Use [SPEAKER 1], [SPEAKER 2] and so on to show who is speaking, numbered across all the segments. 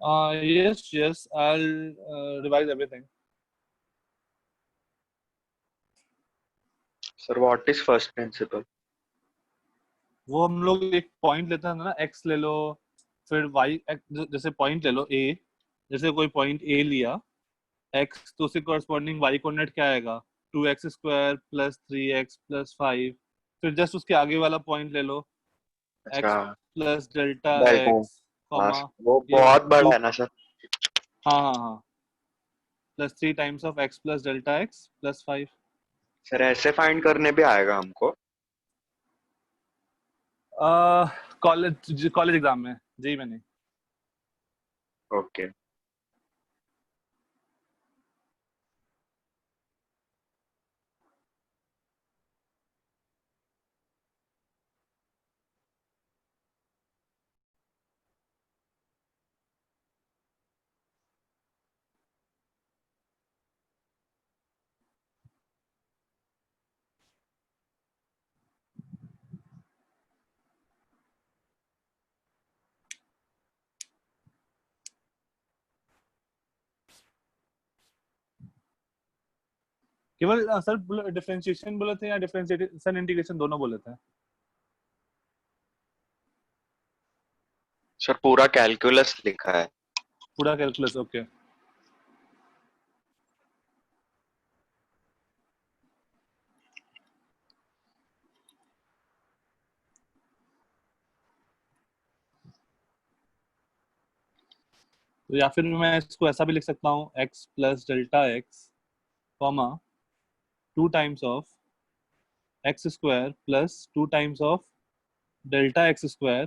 [SPEAKER 1] Yes, I'll revise everything.
[SPEAKER 2] Sir what is first principle?
[SPEAKER 1] वो हम लोग एक पॉइंट लेते हैं ना, x ले लो, फिर y, जैसे पॉइंट ले लो a, जैसे कोई पॉइंट a लिया x, तो उसके कॉरस्पॉन्डिंग y कोऑर्डिनेट क्या आएगा, 2x² प्लस 3x प्लस 5। फिर जस्ट उसके आगे वाला पॉइंट ले लो,
[SPEAKER 2] अच्छा,
[SPEAKER 1] x plus delta
[SPEAKER 2] delta.
[SPEAKER 1] x,
[SPEAKER 2] हाँ
[SPEAKER 1] कॉमा
[SPEAKER 2] वो
[SPEAKER 1] ये
[SPEAKER 2] बहुत बड़ा
[SPEAKER 1] टू।
[SPEAKER 2] है ना सर।
[SPEAKER 1] हाँ हाँ हाँ, plus 3 times of x plus delta x plus 5।
[SPEAKER 2] Sir ऐसे फाइंड करने भी आएगा हमको?
[SPEAKER 1] कॉलेज कॉलेज एग्जाम में जी मैंने।
[SPEAKER 2] ओके।
[SPEAKER 1] केवल सर डिफरेंशिएशन बोले थे या डिफरेंशिएशन इंटीग्रेशन दोनों बोले थे?
[SPEAKER 2] सर पूरा कैलकुलस लिखा है।
[SPEAKER 1] पूरा कैलकुलस, ओके। तो या फिर मैं इसको ऐसा भी लिख सकता हूँ, x plus delta x, comma 2 times of x² plus 2 times of delta x²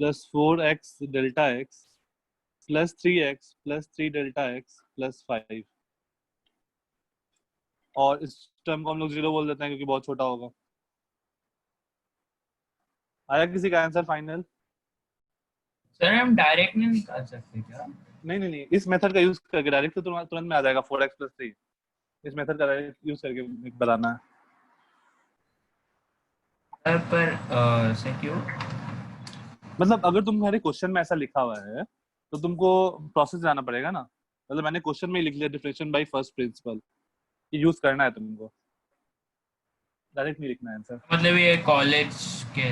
[SPEAKER 1] plus 4x delta x plus 3x plus 3 delta x plus 5। और इस टर्म को हम लोग 0 बोल देते हैं क्योंकि बहुत छोटा होगा। आया किसी का आंसर फाइनल?
[SPEAKER 3] सर हम डायरेक्ट नहीं निकाल सकते क्या?
[SPEAKER 1] नहीं नहीं नहीं, इस मेथड का यूज करके डायरेक्ट तो तुरंत में आ जाएगा 4x प्लस 3। इस मेथड का यूज करके बनाना है।
[SPEAKER 3] सर पर से क्यों?
[SPEAKER 1] मतलब अगर तुम्हारे क्वेश्चन में ऐसा लिखा हुआ है तो तुमको प्रोसेस जाना पड़ेगा ना। मतलब मैंने क्वेश्चन में ही लिख लिया डिफरेंशिएशन बाय फर्स्ट प्रिंसिपल, ये यूज करना है तुमको, डायरेक्ट नहीं लिखना है आंसर।
[SPEAKER 3] मतलब ये कॉलेज के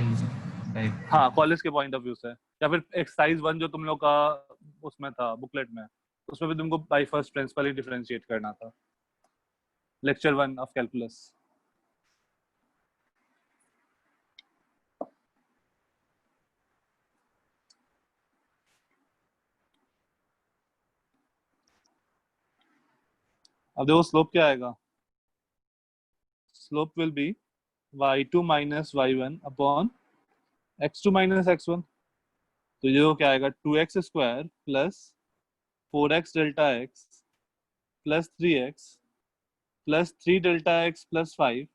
[SPEAKER 3] टाइप।
[SPEAKER 1] हाँ, कॉलेज के पॉइंट ऑफ व्यू से, या फिर एक्सरसाइज 1 जो तुम लोग का उसमें था बुकलेट में, उसमें भी तुमको by first principle he differentiate करना था, लेक्चर 1 ऑफ कैलकुलस। अब देखो स्लोप क्या आएगा। Slope will be y2 minus y1 upon x2 minus x1। तो ये क्या आएगा, 2x² plus 4x delta x plus 3x plus 3 delta x plus 5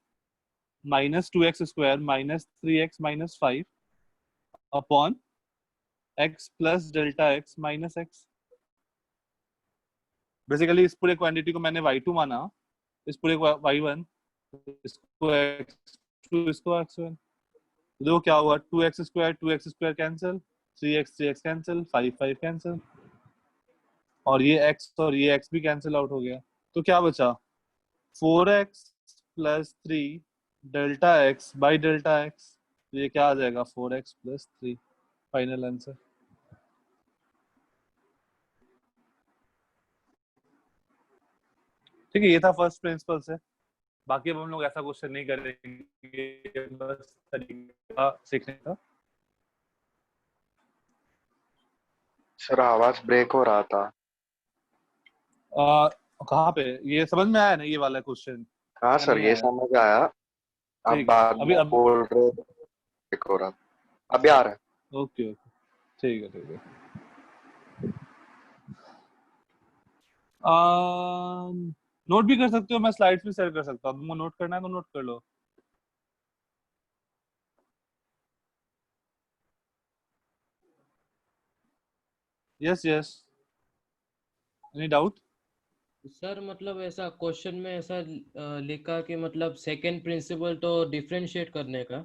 [SPEAKER 1] minus 2x² minus 3x minus 5 upon x plus delta x minus x। Basically इस पूरे quantity को मैंने y2 माना, इस पूरे को y1, इसको x2, इसको x1। देखो क्या हुआ, 2x² cancel, 3x cancel, 5 cancel, और ये x और ये x भी कैंसिल आउट हो गया। तो क्या बचा, 4x plus 3 delta x by delta x। तो ये क्या आ जाएगा, 4x प्लस 3, फाइनल आंसर। ठीक है, ये था फर्स्ट प्रिंसिपल से। बाकी अब हम लोग ऐसा क्वेश्चन नहीं करेंगे, बस तरीका सीखने का।
[SPEAKER 2] सर आवाज ब्रेक हो रहा था।
[SPEAKER 1] कहाँ पे, ये समझ में आया ना ये वाला क्वेश्चन
[SPEAKER 2] हाँ
[SPEAKER 1] या
[SPEAKER 2] सर
[SPEAKER 1] नहीं
[SPEAKER 2] ये
[SPEAKER 1] आया?
[SPEAKER 2] समझ आया। अब
[SPEAKER 1] ठीक है,
[SPEAKER 2] बाद
[SPEAKER 1] अभी
[SPEAKER 2] में
[SPEAKER 1] अब
[SPEAKER 2] बोल रहे ब्रेक हो रहा था। अभी आ रहा है।
[SPEAKER 1] ओके ओके, ठीक है ठीक है। नोट भी कर सकते हो, मैं स्लाइड्स भी शेयर कर सकता हूँ, तुमको नोट करना है तो नोट कर लो। Yes yes, any doubt?
[SPEAKER 4] Sir मतलब ऐसा क्वेश्चन में ऐसा लिखा कि मतलब सेकंड प्रिंसिपल तो डिफरेंशिएट करने का।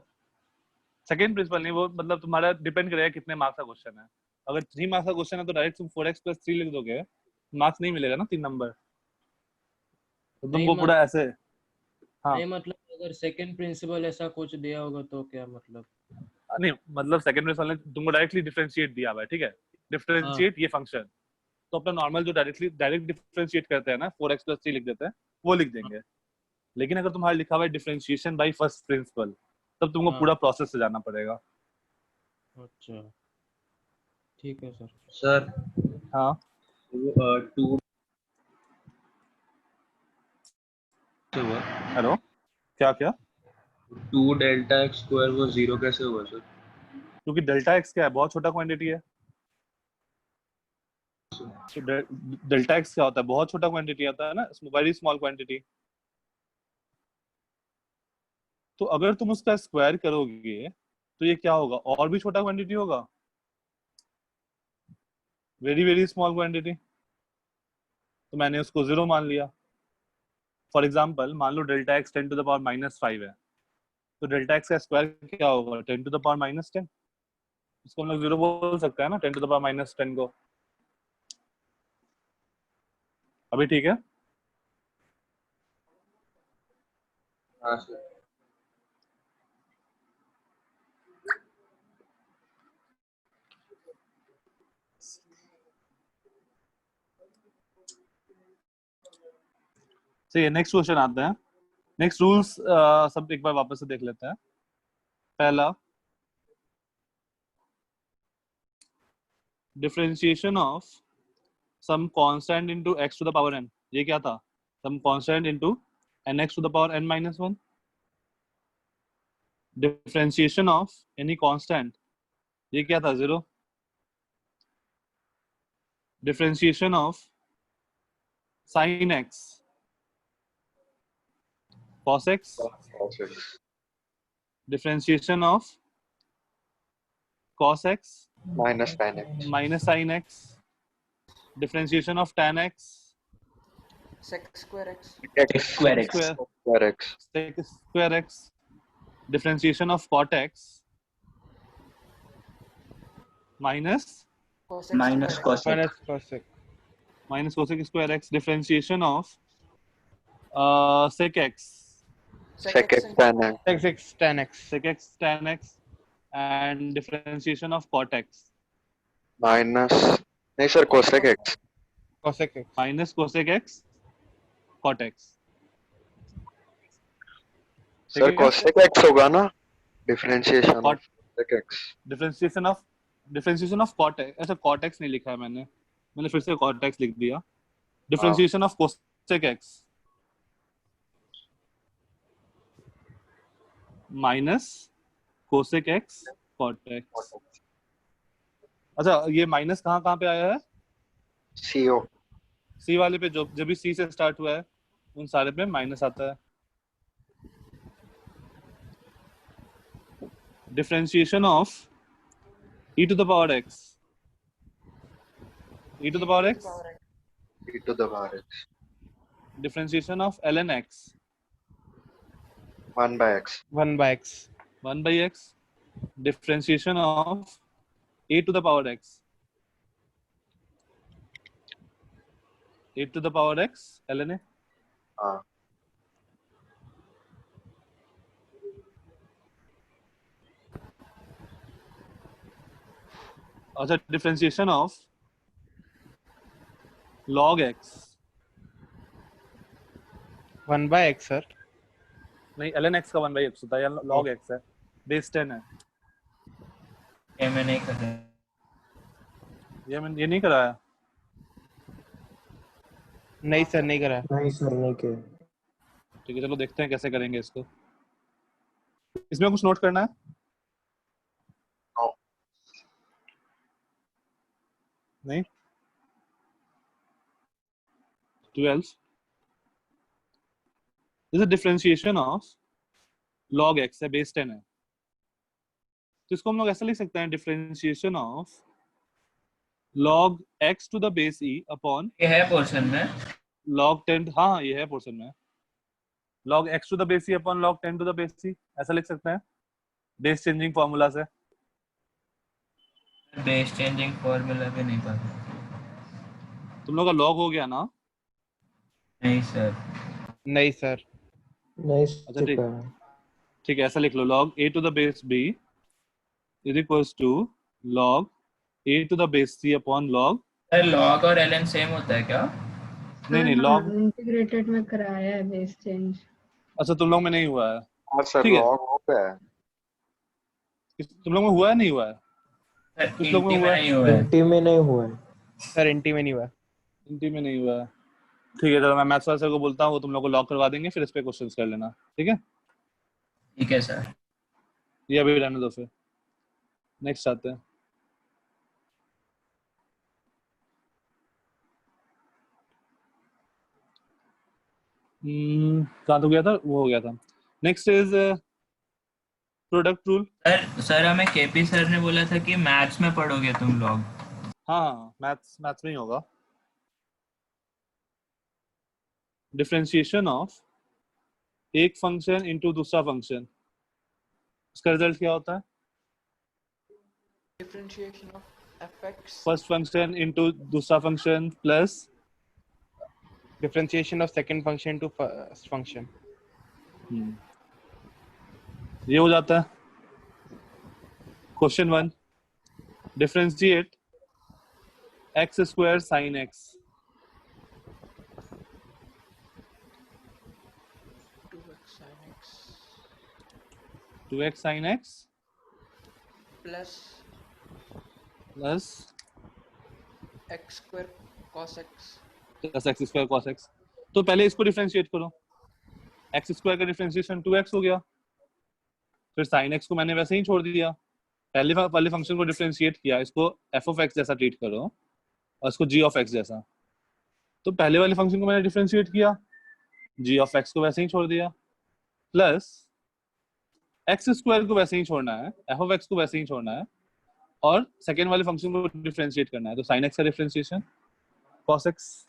[SPEAKER 1] सेकंड प्रिंसिपल नहीं, वो मतलब तुम्हारा डिपेंड करेगा कितने मार्क्स का क्वेश्चन है। अगर 3 मार्क्स का क्वेश्चन है तो डायरेक्ट तुम 4x + 3 लिख दोगे, मार्क्स नहीं मिलेगा ना 3 नंबर, तो
[SPEAKER 4] नहीं
[SPEAKER 1] तुमको पूरा ऐसे। हाँ
[SPEAKER 4] नहीं मतलब अगर सेकंड प्रिंसिपल ऐसा कुछ दिया होगा तो क्या मतलब?
[SPEAKER 1] नहीं, मतलब सेकंड प्रिंसिपल ने तुमको डायरेक्टली डिफरेंशिएट दिया हुआ है, ठीक है, डिफरेंशिएट ये फंक्शन, तो अपना नॉर्मल जो डायरेक्ट डिफरेंशिएट करते हैं ना 4x + 3 लिख देते हैं, वो लिख देंगे। लेकिन अगर तुम्हारा लिखा हुआ है डिफरेंशिएशन बाय फर्स्ट प्रिंसिपल, तब तुमको
[SPEAKER 4] हाँ।
[SPEAKER 1] पूरा प्रोसेस से जाना पड़ेगा।
[SPEAKER 4] अच्छा ठीक है सर।
[SPEAKER 5] सर
[SPEAKER 1] हाँ
[SPEAKER 5] 2 से हुआ,
[SPEAKER 1] हेलो, क्या क्या?
[SPEAKER 5] 2 डेल्टा एक्स स्क्वायर वो 0 कैसे हुआ सर?
[SPEAKER 1] क्योंकि डेल्टा एक्स क्या है, बहुत छोटा क्वांटिटी है, तो डेल्टा एक्स क्या होता है, बहुत छोटा क्वांटिटी आता है ना, वेरी स्मॉल क्वांटिटी। तो अगर तुम उसका स्क्वायर करोगे तो ये क्या होगा, और भी छोटा क्वांटिटी होगा, वेरी वेरी स्मॉल क्वांटिटी, तो मैंने उसको 0 मान लिया। फॉर एग्जाम्पल मान लो डेल्टा एक्स 10⁻⁻5 है, तो डेल्टा एक्स का स्क्वायर क्या होगा, 10⁻⁻10, इसको हम लोग 0 बोल सकते हैं ना 10⁻⁻10 को। अभी ठीक है?
[SPEAKER 5] हाँ सर।
[SPEAKER 1] सही, नेक्स्ट क्वेश्चन आते हैं। नेक्स्ट रूल्स सब एक बार वापस से देख लेते हैं। पहला, differentiation of some constant into x to the power n, ये क्या था, some constant into nx to the power n - 1। Differentiation of any constant, ये क्या था, 0। Differentiation of sin x cos x, differentiation of cos x
[SPEAKER 2] minus tan x.
[SPEAKER 1] minus sin x, differentiation of tan x
[SPEAKER 6] sec square x.
[SPEAKER 2] X
[SPEAKER 3] Square x.
[SPEAKER 1] square
[SPEAKER 2] square x.
[SPEAKER 1] sec square x, differentiation of cot x minus
[SPEAKER 6] cos x
[SPEAKER 3] Minus
[SPEAKER 6] square x.
[SPEAKER 3] cosec.
[SPEAKER 1] cosec square x, differentiation of sec x
[SPEAKER 2] Sec x tan x.
[SPEAKER 3] X tan x.
[SPEAKER 1] sec x tan x and differentiation of cot x
[SPEAKER 2] Minus नहीं sir cosec x.
[SPEAKER 3] Cosec x.
[SPEAKER 1] minus cosec x cot x।
[SPEAKER 2] Sir cosec x होगा ना differentiation
[SPEAKER 1] Cot-
[SPEAKER 2] of sec x.
[SPEAKER 1] differentiation of cot x, अच्छा cot x नहीं लिखा है मैंने फिर से cot x लिख दिया। differentiation of cosec x minus cosec x cot x। अच्छा ये माइनस कहाँ कहाँ पे आया है,
[SPEAKER 2] CO.
[SPEAKER 1] सी वाले पे, जो भी सी से स्टार्ट हुआ है उन सारे पे माइनस आता है। Differentiation of e to the power x, e to the power x,
[SPEAKER 2] E to the power x.
[SPEAKER 1] Differentiation of ln x
[SPEAKER 2] 1 by x.
[SPEAKER 3] 1 by x.
[SPEAKER 1] 1 by x, differentiation of a to the power x, a to the power x ln a।
[SPEAKER 2] हाँ
[SPEAKER 1] अच्छा differentiation of log x,
[SPEAKER 3] 1 by x sir.
[SPEAKER 1] नहीं ln x का 1 by x होता है, या log x है, base 10 है।
[SPEAKER 3] ये मैंने कर
[SPEAKER 1] ये नहीं कराया,
[SPEAKER 3] नहीं सर नहीं करा।
[SPEAKER 7] नहीं सर नहीं के।
[SPEAKER 1] ठीक है चलो देखते हैं कैसे करेंगे इसको। इसमें कुछ नोट करना है?
[SPEAKER 2] No.
[SPEAKER 1] नहीं। 12 this is differentiation of log x है, बेस 10 है, तो इसको हम लोग ऐसा लिख सकते हैं, differentiation of log x to the base e upon
[SPEAKER 3] ये है पोर्शन में
[SPEAKER 1] log 10, हाँ ये है पोर्शन में, log x to the base e upon log 10 to the base e, ऐसा लिख सकते हैं बेस चेंजिंग फॉर्मूला से।
[SPEAKER 3] बेस चेंजिंग फॉर्मूला भी नहीं पता।
[SPEAKER 1] तुम लोग का लॉग हो गया ना?
[SPEAKER 3] नहीं सर।
[SPEAKER 7] नहीं सर।
[SPEAKER 8] नहीं
[SPEAKER 1] अच्छा ठीक,
[SPEAKER 8] चुका है।
[SPEAKER 1] ठीक है, ऐसा लिख लो, log a to the base b is equals to log a to the base c upon log,
[SPEAKER 3] sir log और एलएन सेम होता है क्या?
[SPEAKER 1] नहीं नहीं
[SPEAKER 9] हाँ,
[SPEAKER 1] log,
[SPEAKER 9] इंटीग्रेटेड में कराया है बेस चेंज।
[SPEAKER 1] अच्छा तुम लोग में नहीं हुआ है,
[SPEAKER 2] हाँ सर,
[SPEAKER 1] ठीक है,
[SPEAKER 2] लॉग हो गया है।
[SPEAKER 1] तुम लोग में हुआ है नहीं हुआ है?
[SPEAKER 3] सर
[SPEAKER 1] कुछ लोग में
[SPEAKER 3] इंटी में
[SPEAKER 1] हुआ है,
[SPEAKER 3] नहीं हुआ है।
[SPEAKER 8] इंटी में नहीं हुआ है।
[SPEAKER 7] सर इंटी में नहीं हुआ।
[SPEAKER 1] हिंदी में नहीं हुआ है, ठीक है, चलो मैं मैथ्स वाले सर को बोलता हूँ, वो तुम लोग को लॉक करवा देंगे, फिर इस पे क्वेश्चंस कर लेना, ठीक है?
[SPEAKER 3] ठीक है सर।
[SPEAKER 1] ये अभी रहने दो, फिर नेक्स्ट आते हैं। कहाँ तो गया था, वो हो गया था। Next is product rule.
[SPEAKER 3] Sir हमें केपी सर ने बोला था कि मैथ्स में पढ़ोगे तुम लोग।
[SPEAKER 1] हाँ, मैथ्स में ही होगा। डिफरेंशिएशन ऑफ एक फंक्शन इनटू दूसरा फंक्शन, उसका रिजल्ट क्या होता है?
[SPEAKER 6] Differentiation of fx
[SPEAKER 1] first function into दूसरा function plus
[SPEAKER 7] differentiation of second function to first function.
[SPEAKER 1] ये हो जाता है। Question 1, differentiate x square sine x.
[SPEAKER 6] 2x sin x
[SPEAKER 1] 2x sin x
[SPEAKER 6] plus
[SPEAKER 1] plus
[SPEAKER 6] x square cos x
[SPEAKER 1] plus x square cos x. तो पहले इसको differentiate करो, x square का differentiation 2x हो गया, फिर साइन एक्स को मैंने वैसे ही छोड़ दिया, पहले वाले फंक्शन को डिफरेंशिएट किया, इसको एफ ऑफ एक्स जैसा ट्रीट करो और इसको जी ऑफ एक्स जैसा। तो पहले वाले फंक्शन को मैंने डिफरेंशिएट किया, जी ऑफ एक्स को वैसे ही छोड़ दिया, प्लस एक्स स्क्वायर को वैसे ही छोड़ना है, एफ ऑफ एक्स को वैसे ही छोड़ना है, और सेकेंड वाले फंक्शन को डिफरेंशिएट करना है। तो साइन एक्स का differentiation cos x.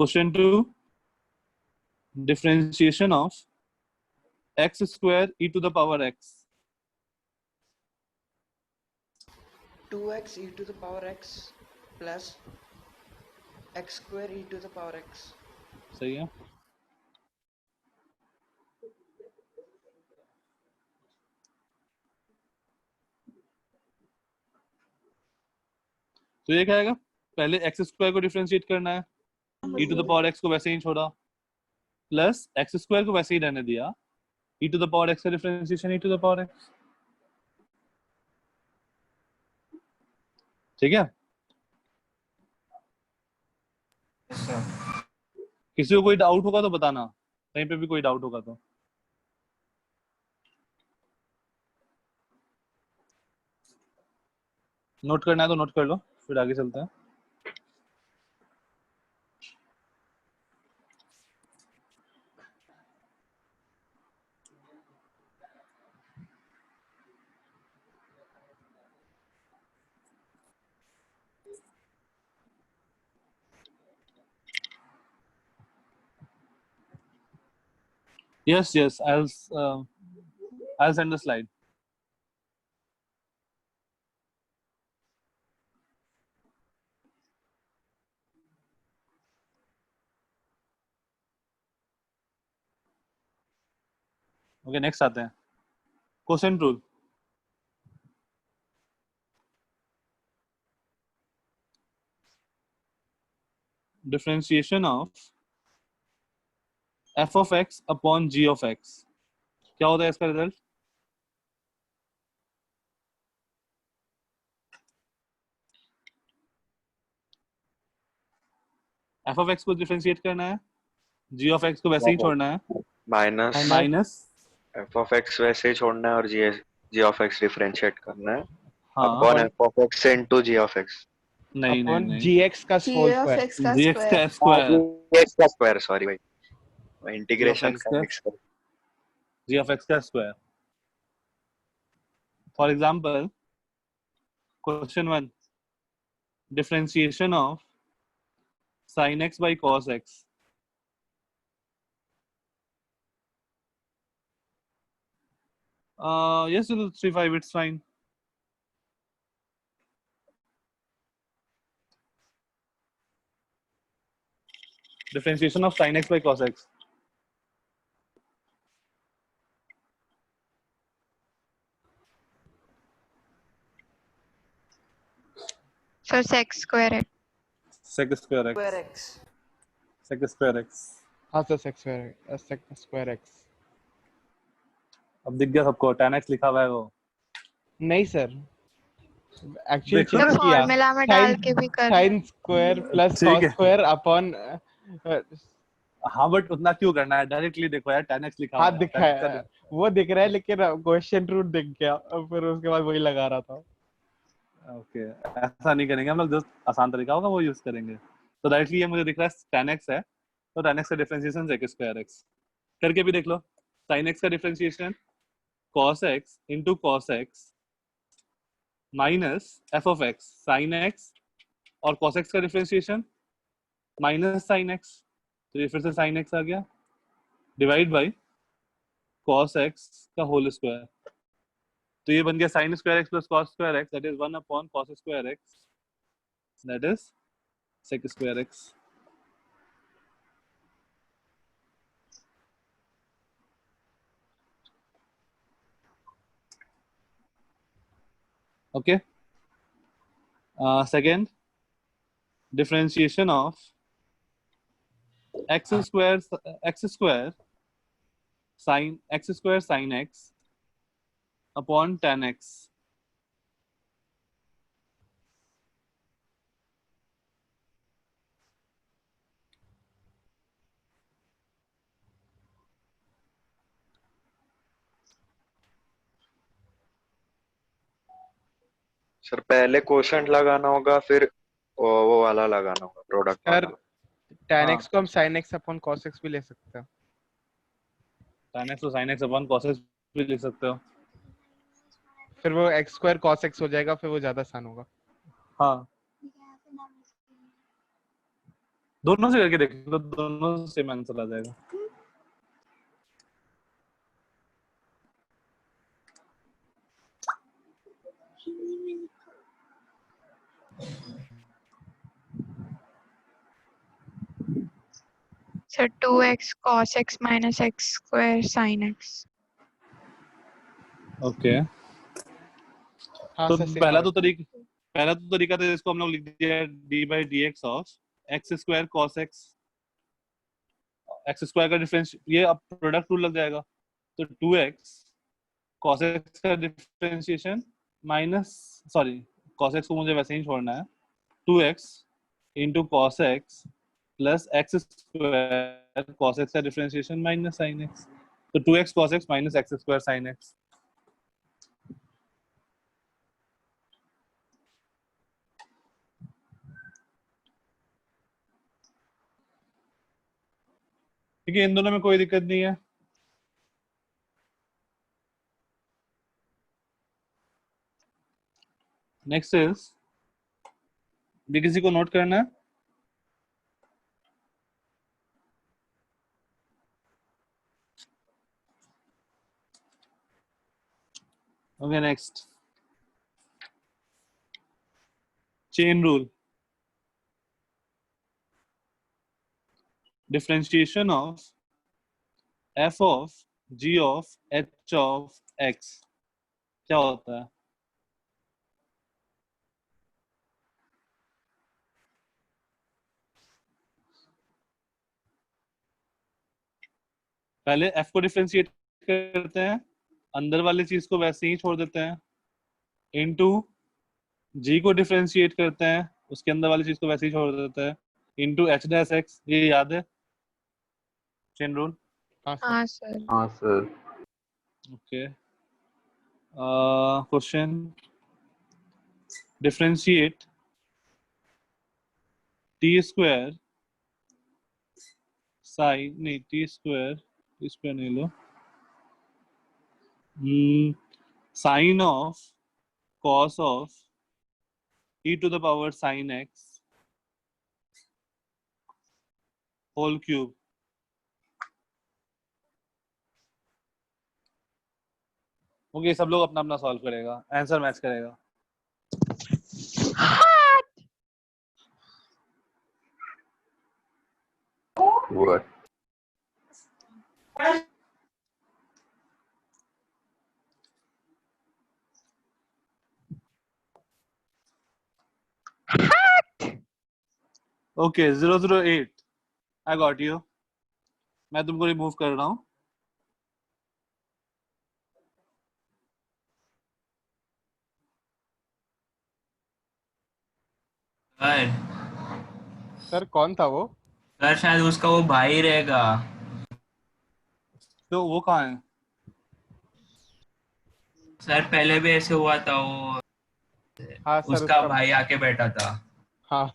[SPEAKER 1] Question 2, differentiation of x square e to the power x.
[SPEAKER 6] 2x e to the power x plus x square e to the power x
[SPEAKER 1] सही है। तो ये क्या आएगा, पहले एक्स स्क्वायर को differentiate करना है, ई टू द पावर एक्स को वैसे ही छोड़ा, प्लस एक्स स्क्वायर को वैसे ही रहने दिया, e to the power x का differentiation e to the power x, ठीक है?
[SPEAKER 3] सर
[SPEAKER 1] किसी को कोई डाउट होगा तो बताना, कहीं पे भी कोई डाउट होगा तो। नोट करना है तो नोट कर लो, फिर आगे चलते हैं। Yes, I'll send the slide. Okay, next आते हैं, question rule. Differentiation of f of x upon g of x, क्या होता है इसका रिजल्ट? एफ ऑफ एक्स को डिफरेंशिएट करना है, जी ऑफ एक्स को वैसे ही छोड़ना है,
[SPEAKER 2] minus
[SPEAKER 1] minus
[SPEAKER 2] F of x वैसे ही छोड़ना है और जी ऑफ एक्स डिफरेंशिएट करना है
[SPEAKER 1] हाँ,
[SPEAKER 2] upon f of x into g of x.
[SPEAKER 1] नहीं नहीं
[SPEAKER 7] अपॉन
[SPEAKER 1] नहीं,
[SPEAKER 7] जीएक्स का
[SPEAKER 9] g
[SPEAKER 7] whole
[SPEAKER 9] of
[SPEAKER 7] square.
[SPEAKER 9] X का
[SPEAKER 1] जी एक्स का
[SPEAKER 9] स्क्वायर।
[SPEAKER 1] स्क्वायर,
[SPEAKER 2] एक्स का स्क्वायर, सॉरी भाई, इंटीग्रेशन
[SPEAKER 1] x
[SPEAKER 2] का
[SPEAKER 1] का?
[SPEAKER 2] मिक्स कर।
[SPEAKER 1] जी ऑफ एक्स का square. For example question 1, differentiation of sin x by cos x। Yes, 3 5, it's fine. Differentiation of sin x by cos x.
[SPEAKER 9] So sec square x.
[SPEAKER 1] Sec square
[SPEAKER 6] Square
[SPEAKER 1] x.
[SPEAKER 6] x.
[SPEAKER 1] Sec square x.
[SPEAKER 7] हाँ sir sec square x.
[SPEAKER 1] अब दिख गया सबको, tan x लिखा हुआ है वो.
[SPEAKER 7] नहीं सर, एक्चुअली
[SPEAKER 1] देखो
[SPEAKER 7] चेक
[SPEAKER 9] तो
[SPEAKER 7] किया.
[SPEAKER 9] फॉर्मूला में डाल के भी कर
[SPEAKER 7] sin square plus
[SPEAKER 1] ठीक
[SPEAKER 7] cos
[SPEAKER 1] है.
[SPEAKER 7] square upon
[SPEAKER 1] हाँ बट उतना क्यों करना है, डायरेक्टली देखो यार, tan x लिखा हुआ
[SPEAKER 7] हाथ
[SPEAKER 1] है.
[SPEAKER 7] दिखा
[SPEAKER 1] tan x का
[SPEAKER 7] है, वो दिख रहा है लेकिन क्वेश्चन रूट दिख गया और फिर उसके बाद वही लगा रहा था.
[SPEAKER 1] ओके, ऐसा नहीं करेंगे हम लोग, जो आसान तरीका होगा वो यूज करेंगे. तो डायरेक्टली ये मुझे दिख रहा है tan x है, तो tan x का डिफरेंशिएशन sec square x करके भी देख लो. sin x का differentiation cos x into cos x minus f of x sin x, और cos x का डिफरेंशिएशन माइनस sin x, तो ये फिर से sin x आ गया, डिवाइड बाय cos x का होल स्क्वायर. तो ये बन गया sin square x plus cos square x, that is 1 upon cos square x, that is sec square x. Okay. Second, differentiation of x square sin x upon tan x.
[SPEAKER 2] Sir पहले quotient लगाना होगा, फिर वो वाला लगाना होगा, product
[SPEAKER 7] sir
[SPEAKER 2] वाला.
[SPEAKER 7] tan
[SPEAKER 1] हाँ.
[SPEAKER 7] x को हम sin x upon cos x भी ले सकते हैं.
[SPEAKER 1] tan x तो sin x upon cos x भी लिख सकते हो.
[SPEAKER 7] फिर वो x square cos x हो जाएगा, फिर वो ज्यादा आसान होगा.
[SPEAKER 1] हाँ, दोनों से करके देख लो, दोनों से आंसर आ जाएगा.
[SPEAKER 9] So 2x cos x minus x square sin x.
[SPEAKER 1] Okay.
[SPEAKER 7] हाँ
[SPEAKER 1] तो
[SPEAKER 7] सर same
[SPEAKER 1] पहला
[SPEAKER 7] होगा.
[SPEAKER 1] तो तरीका था, इसको हम लोग लिख दिया d by dx of x square cos x. x square का डिफरेंस, ये अब प्रोडक्ट रूल लग जाएगा, तो 2x cos x का differentiation minus, sorry cos x को मुझे वैसे ही छोड़ना है, 2x into cos x plus x square cos x का डिफरेंशिएशन माइनस sin x, तो 2x cos x minus x square sin x. ठीक है, इन दोनों में कोई दिक्कत नहीं है. नेक्स्ट इज, भी किसी को नोट करना है? Okay, next chain rule. Differentiation of f of g of h of x क्या होता है? पहले f को डिफरेंशिएट करते हैं, अंदर वाली चीज को वैसे ही छोड़ देते हैं, इनटू g को डिफरेंशिएट करते हैं, उसके अंदर वाली चीज को वैसे ही छोड़ देते हैं, इनटू h डैश x. ये याद है चेन रूल?
[SPEAKER 9] हाँ सर.
[SPEAKER 5] हाँ sir.
[SPEAKER 1] Okay. Question, differentiate t square sine, नहीं t स्क्वायर नहीं लो, sine of cos of e to the power sin x whole cube okay सब लोग अपना अपना सॉल्व करेगा, आंसर मैच करेगा।
[SPEAKER 2] What?
[SPEAKER 1] Okay 008 I got you. मैं तुमको रिमूव कर रहा हूँ।
[SPEAKER 3] सर
[SPEAKER 7] सर कौन था वो?
[SPEAKER 3] सर शायद उसका वो भाई रहेगा।
[SPEAKER 1] तो वो कहाँ है?
[SPEAKER 3] सर पहले भी ऐसे हुआ था, वो
[SPEAKER 7] हाँ सर
[SPEAKER 3] उसका
[SPEAKER 7] उसका।
[SPEAKER 3] भाई आके बैठा था।
[SPEAKER 7] हाँ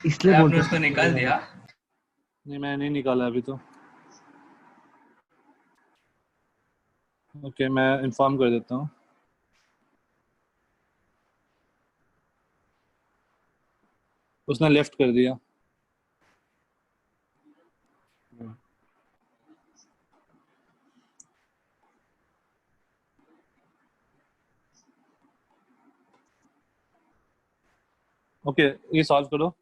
[SPEAKER 3] सर आपने उसको निकाल दिया?
[SPEAKER 1] नहीं मैं नहीं निकाला अभी तो। ओके मैं इन्फॉर्म कर देता हूँ। उसने लेफ्ट कर दिया। ओके ये सॉल्व करो।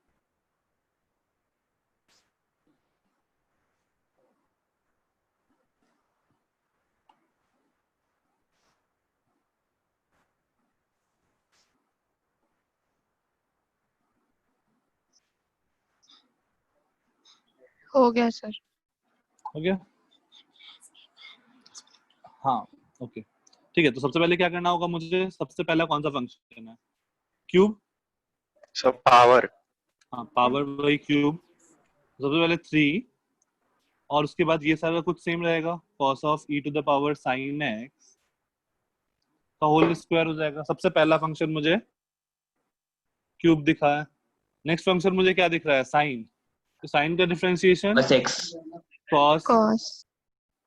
[SPEAKER 9] हो गया सर।
[SPEAKER 1] हो गया? हाँ ओके ठीक है। तो सबसे पहले क्या करना होगा मुझे? सबसे पहला कौन सा फंक्शन है? क्यूब।
[SPEAKER 2] So power.
[SPEAKER 1] हाँ पावर बाई क्यूब। सबसे पहले 3 और उसके बाद ये सारा कुछ सेम रहेगा, cos of e to the power sin x का होल स्क्वायर हो जाएगा। सबसे पहला फंक्शन मुझे क्यूब दिखा है। नेक्स्ट फंक्शन मुझे क्या दिख रहा है? साइन। तो साइन का डिफरेंशिएशन cos
[SPEAKER 9] cos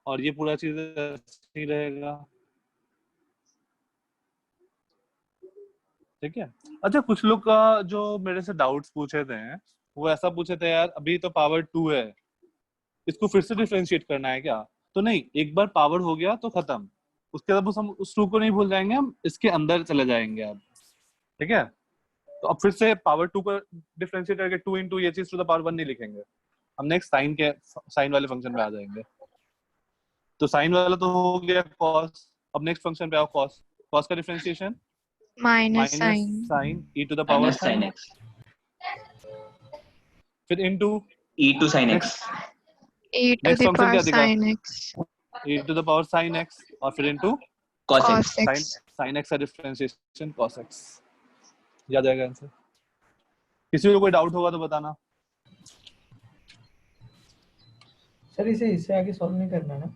[SPEAKER 1] और ये पूरा चीज ऐसे ही रहेगा। ठीक है। अच्छा कुछ लोग का जो मेरे से डाउट्स पूछे थे वो ऐसा पूछे थे यार अभी तो पावर 2 है, इसको फिर से डिफरेंशिएट करना है क्या? तो नहीं, एक बार पावर हो गया तो खत्म। उसके बाद बस हम उस 2 को नहीं भूल जाएंगे, हम इसके अंदर चले जाएंगे अब। ठीक है। तो अब फिर से पावर 2 को डिफरेंशिएट करके 2 इंटू ये चीज टू द पावर 1 नहीं लिखेंगे, हम नेक्स्ट साइन वाले फंक्शन में आ जाएंगे। तो साइन वाला तो हो गया कॉस। अब नेक्स्ट फंक्शन पे आओ, कॉस। कॉस का differentiation
[SPEAKER 9] minus
[SPEAKER 1] minus
[SPEAKER 9] sin
[SPEAKER 1] sine e to the power sine x, फिर into
[SPEAKER 10] e to sin x
[SPEAKER 1] next
[SPEAKER 9] e to
[SPEAKER 1] next
[SPEAKER 9] the
[SPEAKER 1] function
[SPEAKER 9] power
[SPEAKER 1] क्या दिखा?
[SPEAKER 9] sin x
[SPEAKER 1] e to the power sine x और फिर into
[SPEAKER 10] cos
[SPEAKER 9] cos
[SPEAKER 10] x
[SPEAKER 1] sine
[SPEAKER 9] x
[SPEAKER 1] sine x का differentiation cos x। याद आएगा answer? किसी को कोई डाउट होगा तो बताना।
[SPEAKER 11] सर इसे इससे आगे सॉल्व नहीं करना ना,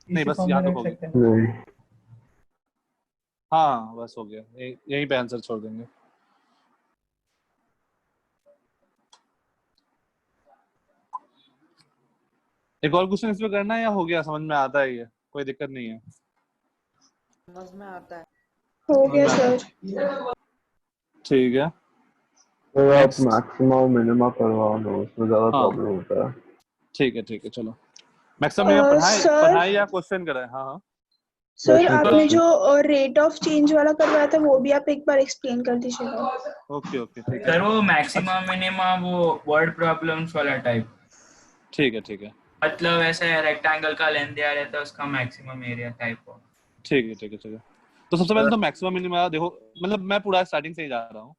[SPEAKER 1] नहीं
[SPEAKER 11] इसी
[SPEAKER 1] बस
[SPEAKER 11] फॉर्म में
[SPEAKER 1] यहाँ तो
[SPEAKER 11] रख
[SPEAKER 1] हो
[SPEAKER 11] सकते हैं
[SPEAKER 1] गया।
[SPEAKER 11] ना?
[SPEAKER 1] हाँ बस हो गया, यहीं पे आंसर छोड़ देंगे। एक और क्वेश्चन इसमें करना है या हो गया? समझ में आता है ये? कोई दिक्कत नहीं है?
[SPEAKER 6] समझ में आता है।
[SPEAKER 12] हो गया
[SPEAKER 1] समझ में आता
[SPEAKER 12] सर।
[SPEAKER 1] है। ठीक है।
[SPEAKER 8] तो आप
[SPEAKER 1] नेक्स्ट।
[SPEAKER 8] मैक्सिमम मिनिमम करवा लो, उसमें ज्यादा
[SPEAKER 1] हाँ
[SPEAKER 8] प्रॉब्लम होता है।
[SPEAKER 1] ठीक है चलो। मैक्सिमम यहाँ पढ़ाए
[SPEAKER 12] सर
[SPEAKER 1] या क्वेश्चन कराए? हाँ हाँ
[SPEAKER 12] सर
[SPEAKER 8] क्वेश्चन
[SPEAKER 12] आपने
[SPEAKER 8] क्वेश्चन
[SPEAKER 12] जो रेट ऑफ चेंज वाला करवाया था वो भी आप एक बार एक्सप्लेन कर दीजिएगा।
[SPEAKER 1] ओके ठीक
[SPEAKER 3] सर
[SPEAKER 1] है।
[SPEAKER 3] वो मैक्सिमम मिनिमम वो वर्ड प्रॉब्लम्स वाला टाइप,
[SPEAKER 1] ठीक है
[SPEAKER 3] मतलब ऐसे रेक्टेंगल का लेंथ दिया रहता है, उसका मैक्सिमम एरिया टाइप हो।
[SPEAKER 1] ठीक है। तो सबसे पहले तो मैक्सिमम मिनिमम देखो, मतलब मैं पूरा स्टार्टिंग से ही जा रहा हूँ।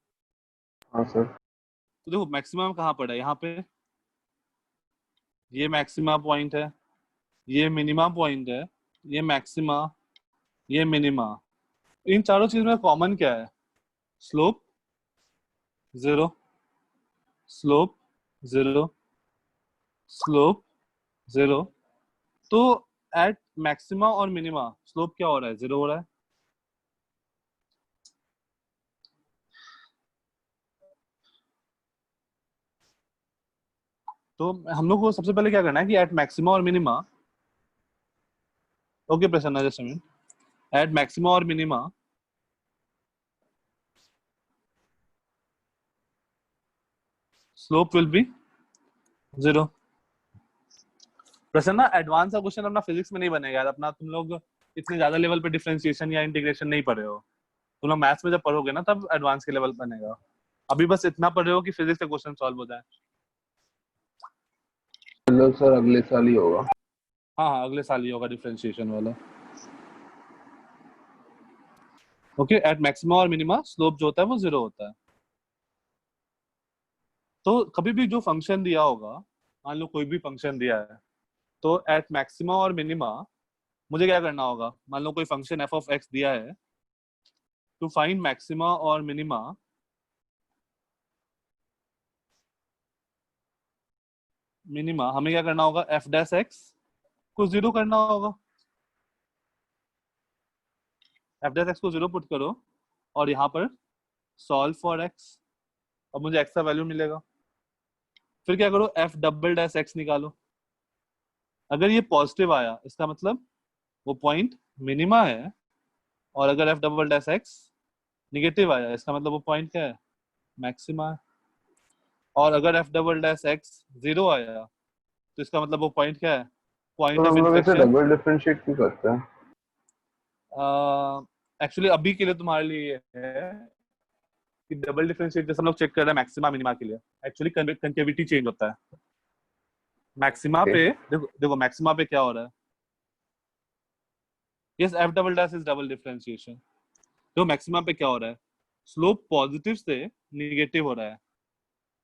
[SPEAKER 8] हाँ सर।
[SPEAKER 1] तो देखो मैक्सिमम कहाँ पड़ा है? यहाँ पे ये मैक्सिमा पॉइंट है, ये मिनिमा पॉइंट है, ये मैक्सिमा, ये मिनिमा। इन चारों चीज में कॉमन क्या है? Slope 0, slope 0, slope 0। तो एट मैक्सिमा और मिनिमा स्लोप क्या हो रहा है? 0 हो रहा है। तो हम लोग को सबसे पहले क्या करना है कि एट मैक्सिमा और minima, okay Prasanna just a minute, at maxima और minima slope will be 0। Prasanna advance का क्वेश्चन अपना फिजिक्स में नहीं बनेगा यार, अपना तुम लोग इतने ज्यादा लेवल पे डिफरेंशिएशन या इंटीग्रेशन नहीं पढ़े हो। तुम लोग मैथ्स में जब पढ़ोगे ना तब एडवांस के लेवल बनेगा। अभी बस इतना पढ़ रहे हो कि फिजिक्स का क्वेश्चन सॉल्व हो जाए।
[SPEAKER 8] चलो सर अगले साल ही होगा।
[SPEAKER 1] हाँ अगले साल ही होगा डिफरेंशिएशन वाला। ओके, एट मैक्सिमा और मिनिमा स्लोप जो होता है वो 0 होता है। तो कभी भी जो फंक्शन दिया होगा, मान लो कोई भी फंक्शन दिया है, तो एट मैक्सिमा और मिनिमा मुझे क्या करना होगा? मान लो कोई फंक्शन f ऑफ x दिया है, टू फाइंड मैक्सिमा और मिनिमा हमें क्या करना होगा? f डैश x को 0 करना होगा। f डैश x को 0 पुट करो और यहाँ पर सॉल्व फॉर x। अब मुझे x का वैल्यू मिलेगा। फिर क्या करो? f डबल डैश x निकालो। अगर ये पॉजिटिव आया इसका मतलब वो पॉइंट मिनिमा है, और अगर f double dash x negative आया इसका मतलब वो पॉइंट क्या है? मैक्सिमा है। और अगर f डबल डैश x 0 आया तो इसका मतलब वो पॉइंट क्या है? पॉइंट
[SPEAKER 8] तो
[SPEAKER 1] ऑफ
[SPEAKER 8] हम लोग ऐसे
[SPEAKER 1] इंटरसेक्शन।
[SPEAKER 8] डबल डिफरेंशिएट क्यों करते हैं?
[SPEAKER 1] एक्चुअली अभी के लिए तुम्हारे लिए ये है कि डबल डिफरेंशिएट जैसे हम लोग चेक कर रहे हैं मैक्सिमा मिनिमा के लिए, एक्चुअली कंकेविटी चेंज होता है। मैक्सिमा पे देखो मैक्सिमा पे क्या हो रहा है? Yes, f double dash is double differentiation. तो मैक्सिमा पे क्या हो रहा है? स्लोप पॉजिटिव से निगेटिव हो रहा है,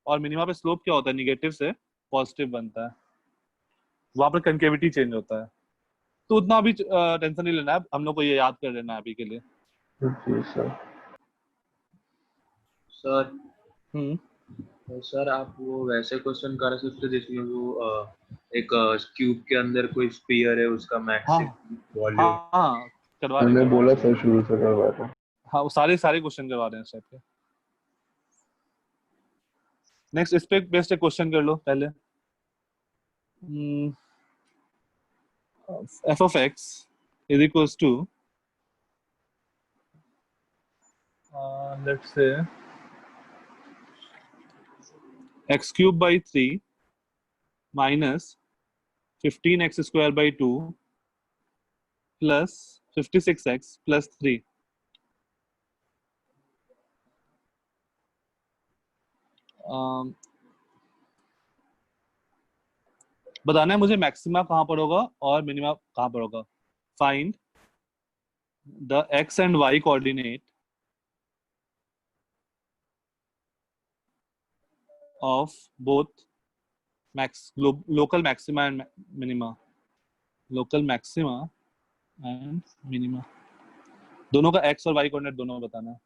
[SPEAKER 1] और मिनिमा पे स्लोप क्या होता है? निगेटिव से पॉजिटिव बनता है। वहां पर कंकेविटी चेंज होता है। तो उतना अभी टेंशन नहीं लेना है, हम लोग को ये याद कर लेना है अभी के लिए।
[SPEAKER 8] जी सर।
[SPEAKER 5] सर
[SPEAKER 1] हम्म,
[SPEAKER 5] तो सर आप वो वैसे क्वेश्चन कर सकते जिसमें वो एक क्यूब के अंदर कोई स्फीयर है उसका मैक्सिमम वॉल्यूम।
[SPEAKER 1] हाँ करवा रहे
[SPEAKER 8] मैंने
[SPEAKER 1] हैं,
[SPEAKER 8] बोला सर शुरू से करवा रहा।
[SPEAKER 1] हाँ वो सारे क्वेश्चन करवा रहे हैं इस टाइप के। नेक्स्ट इस पे बेस्ड एक क्वेश्चन कर लो पहले। f of x is equals to let's say x cube by 3 minus 15x square by 2 plus 56x plus 3। बताना है मुझे मैक्सिमा कहाँ पर होगा और मिनिमा कहाँ पर होगा। Find the x and y coordinate of both local maxima and minima। local maxima and minima दोनों का x और y कोऑर्डिनेट दोनों बताना है।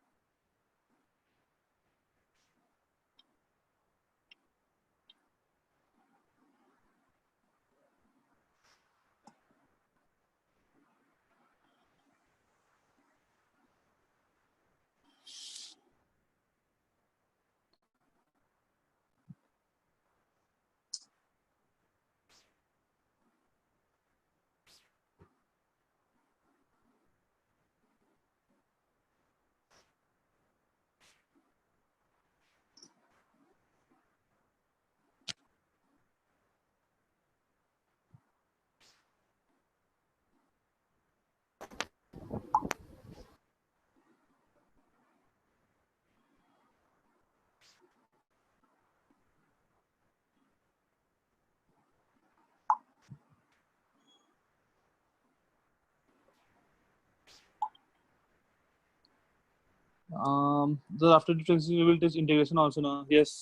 [SPEAKER 1] The after difference we will teach integration also ना। yes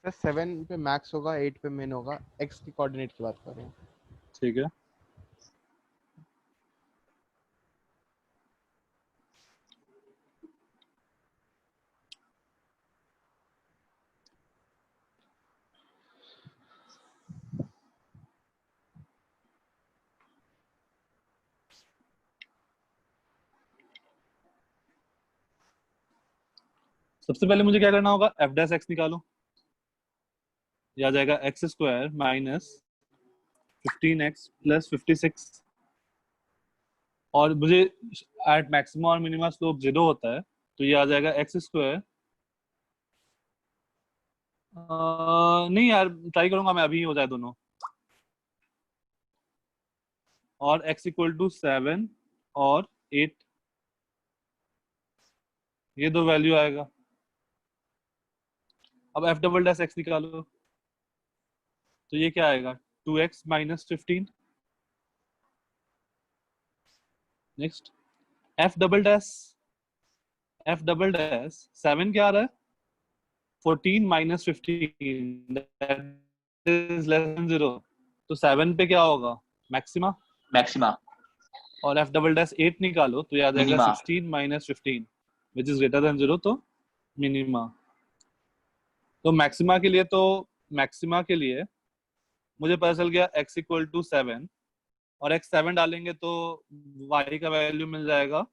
[SPEAKER 7] 7 पे मैक्स होगा, 8 पे मिन होगा। x की कोऑर्डिनेट की बात कर रहे हैं।
[SPEAKER 1] ठीक है। सबसे पहले मुझे क्या करना होगा? f डैश x निकालो। यह आ जाएगा x square minus 15x plus 56। और मुझे एट मैक्सिमम और मिनिमम स्लोप 0 होता है, तो ये आ जाएगा x स्क्वायर। नहीं यार ट्राई करूंगा मैं अभी हो जाए दोनों। और x इक्वल टू 7 और 8, ये दो वैल्यू आएगा। अब f डबल डैश x निकालो, तो ये क्या आएगा 2x minus 15। Next f double dash 7 क्या आ रहा है 14 minus 15 that is less than 0, तो 7 पे क्या होगा मैक्सिमा, और f डबल डैश 8 निकालो तो याद आएगा
[SPEAKER 10] minima.
[SPEAKER 1] 16 minus 15 which is greater than 0, तो मिनिमा। तो मैक्सिमा के लिए मुझे पता चल गया x इक्वल टू 7, और x 7 डालेंगे तो y का वैल्यू मिल जाएगा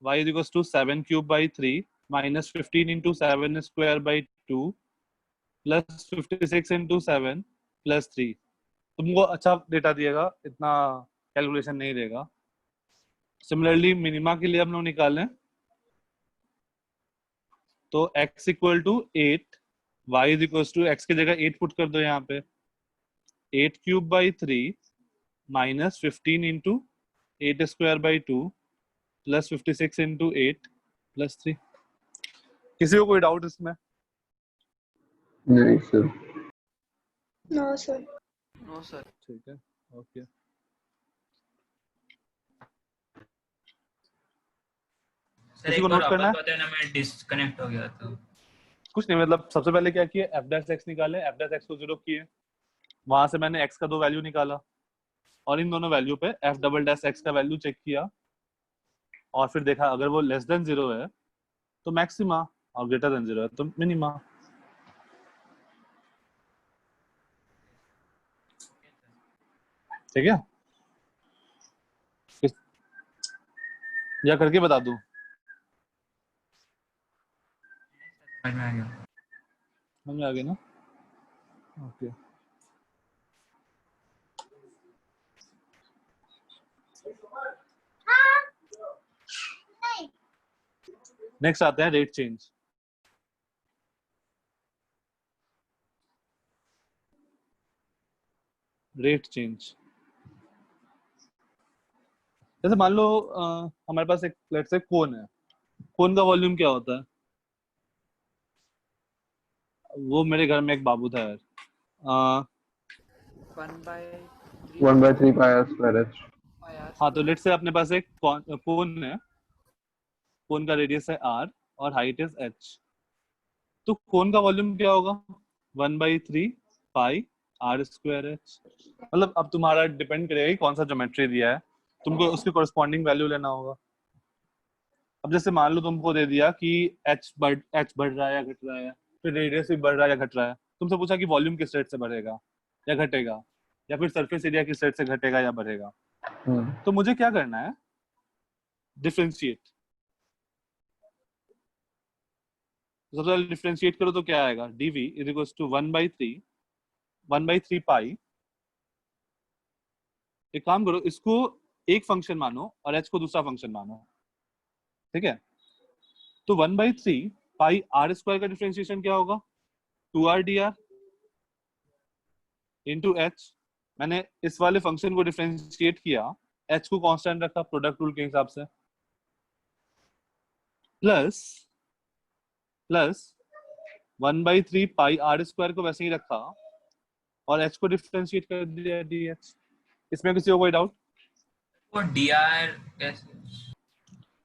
[SPEAKER 1] y is equal to 7 cube by 3 minus 15 into 7 square by 2 plus 56 into 7 plus 3। तुमको अच्छा डेटा दिएगा, इतना कैलकुलेशन नहीं देगा। सिमिलरली मिनिमा के लिए हम लोग निकालें तो x equal to 8, y is equal to x की जगह 8 पुट कर दो यहाँ पे, 8 cube by 3 minus 15 into 8 square by 2 plus 56 into 8 plus 3। किसी को कोई डाउट इसमें?
[SPEAKER 8] नहीं sir.
[SPEAKER 12] No sir.
[SPEAKER 6] No sir.
[SPEAKER 1] ठीक है, ओके।
[SPEAKER 3] सर
[SPEAKER 1] किसी
[SPEAKER 3] एक
[SPEAKER 1] को
[SPEAKER 3] बार
[SPEAKER 1] नोट करना
[SPEAKER 3] वापस
[SPEAKER 1] है?
[SPEAKER 3] बताना, मैं डिस्कनेक्ट हो गया था।
[SPEAKER 1] कुछ नहीं, मतलब सबसे पहले क्या किए, f डैश x निकाले, f डैश x को 0 किए, वहां से मैंने x का दो वैल्यू निकाला और इन दोनों वैल्यू पे f डबल डैश x का वैल्यू चेक किया और फिर देखा अगर वो लेस देन 0 है तो मैक्सिमा और ग्रेटर देन 0 है तो मिनिमा। ठीक है, या करके बता दूं?
[SPEAKER 3] समझ में आ गया।
[SPEAKER 1] समझ में आ गया ना? ओके। नेक्स्ट आते हैं रेट चेंज। रेट चेंज जैसे मान लो हमारे पास एक लेट्स से कोन है, कोन का वॉल्यूम क्या होता है? वो मेरे घर में एक बाबू था यार,
[SPEAKER 8] 1/3 पाई आर स्क्वायर एच।
[SPEAKER 1] हाँ तो लेट्स से अपने पास एक कोन है, कोन का रेडियस है r और हाइट इज h, तो कोन का वॉल्यूम क्या होगा 1/3 पाई r स्क्वायर h। मतलब अब तुम्हारा डिपेंड करेगा कि कौन सा ज्योमेट्री दिया है, तुमको उसके कॉरेस्पॉन्डिंग वैल्यू लेना होगा। अब जैसे मान लो तुमको दे दिया कि h बढ़ रहा है या घट रहा है, फिर रेडियस भी बढ़ रहा है या घट रहा है, तुमसे पूछा कि वॉल्यूम किस रेट से बढ़ेगा या घटेगा, या फिर सरफेस एरिया किस रेट से घटेगा या बढ़ेगा। तो मुझे क्या करना है, डिफरेंशिएट। सबसे पहले डिफरेंशिएट करो तो क्या आएगा, dv इज इक्वल टू 1/3 पाई। एक काम करो, इसको एक फंक्शन मानो और h को दूसरा फंक्शन मानो, ठीक है? तो 1/3 पाई r स्क्वायर का डिफरेंशिएशन क्या होगा 2r dr इंटू h। मैंने इस वाले फंक्शन को डिफरेंशिएट किया, h को कांस्टेंट रखा प्रोडक्ट रूल के हिसाब से, प्लस 1/3 पाई r स्क्वायर को वैसे ही रखा और h को डिफरेंशिएट कर दिया dh। इसमें किसी को कोई डाउट?
[SPEAKER 3] वो dr कैसे?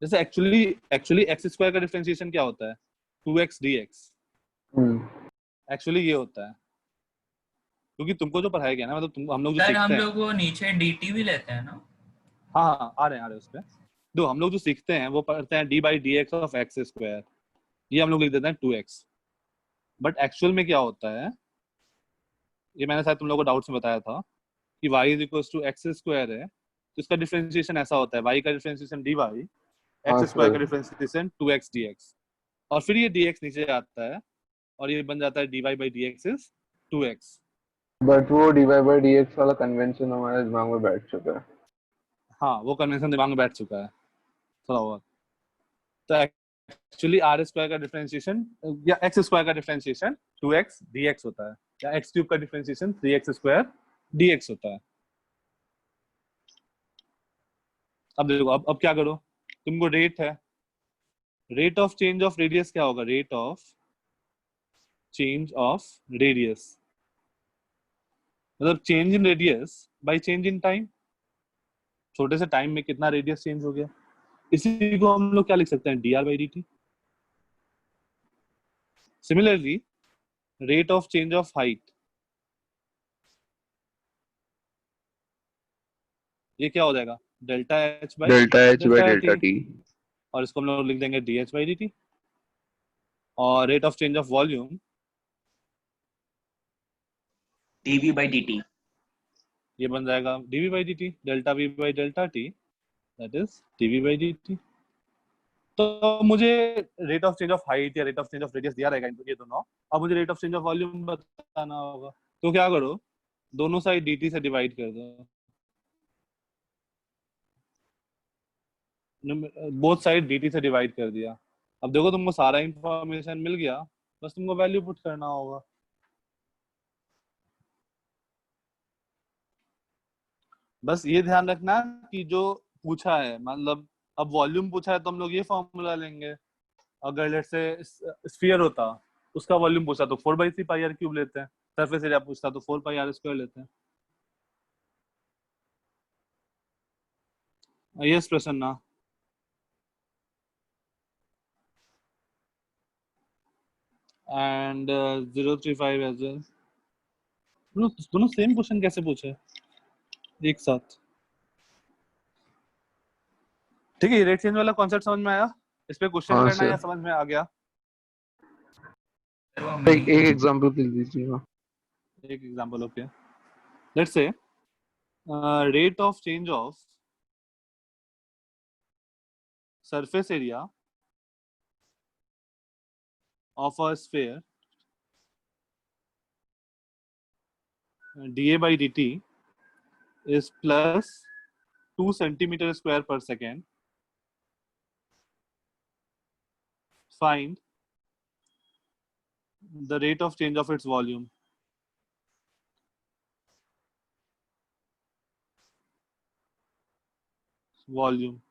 [SPEAKER 1] जैसे एक्चुअली x स्क्वायर का डिफरेंशिएशन क्या होता है 2x dx, एक्चुअली ये होता है, क्योंकि तुमको जो पढ़ाया गया ना, मतलब हम लोग जो
[SPEAKER 3] सर
[SPEAKER 1] सीखते
[SPEAKER 3] हम
[SPEAKER 1] हैं,
[SPEAKER 3] लोग वो नीचे dt भी लेते हैं ना?
[SPEAKER 1] हाँ आ रहे हैं उस पे। दो हम लोग जो सीखते हैं वो पढ़ते हैं d/dx ऑफ x स्क्वायर, ये हम लोग लिख देते हैं 2x। बट एक्चुअल में क्या होता है, ये मैंने शायद तुम लोगों को डाउट्स में बताया था कि y is equal to x square है, तो इसका डिफरेंशिएशन ऐसा होता है, y का डिफरेंशिएशन dy, x स्क्वायर का डिफरेंशिएशन 2x dx, और फिर ये dx नीचे आता है और ये बन जाता है dy/dx इज 2x।
[SPEAKER 8] बट वो dy/dx वाला कन्वेंशन हमारे दिमाग में बैठ चुका है।
[SPEAKER 1] हाँ वो कन्वेंशन दिमाग में बैठ चुका है थोड़ा बहुत। तो एक्चुअली r स्क्वायर का डिफरेंशिएशन या x स्क्वायर का डिफरेंशिएशन 2x dx होता है, या x क्यूब का डिफरेंशिएशन 3x स्क्वायर dx होता है। अब देखो, अब क्या करो, तुमको रेट है, rate of change of radius क्या होगा, rate of change of radius मतलब change in radius by change in time, छोटे से टाइम में कितना रेडियस चेंज हो गया। इसी को हम लोग क्या लिख सकते हैं, dr by dt। Similarly rate of change of height, ये क्या हो जाएगा, delta h by
[SPEAKER 8] delta T.
[SPEAKER 1] और इसको हम लोग लिख देंगे dh by dt। और rate of change of volume
[SPEAKER 10] dv by dt।
[SPEAKER 1] ये बन जाएगा dv by dt, delta v by delta t, that is dv by dt। तो मुझे rate of change of height या rate of change of radius दिया रहेगा ये दोनों। अब मुझे rate of change of volume बताना होगा, तो क्या करो, दोनों साइड dt से डिवाइड कर दो, बोथ साइड dt से डिवाइड कर दिया। अब देखो तुमको सारा इंफॉर्मेशन मिल गया, बस तुमको वैल्यू पुट करना होगा। बस ये ध्यान रखना कि जो पूछा है, मतलब अब वॉल्यूम पूछा है तो हम लोग ये फॉर्मूला लेंगे। अगर लेट्स से स्फीयर होता, उसका वॉल्यूम पूछा तो 4/3 पाई आर क्यूब लेते हैं, सरफेस एरिया पूछता तो 4 पाई आर स्क्वायर लेते हैं। Yes Prasanna. And 035 as well. दोनों सेम क्वेश्चन कैसे पूछे एक साथ? ठीक है, रेट चेंज वाला कॉन्सेप्ट समझ में आया, इस पे क्वेश्चन करना या समझ में आ गया?
[SPEAKER 8] एक एग्जांपल दे दीजिएगा।
[SPEAKER 1] एक example, okay. Let's say rate of change of surface area of a sphere dA by dt is plus 2 centimeter square per second. Find the rate of change of its volume. Volume.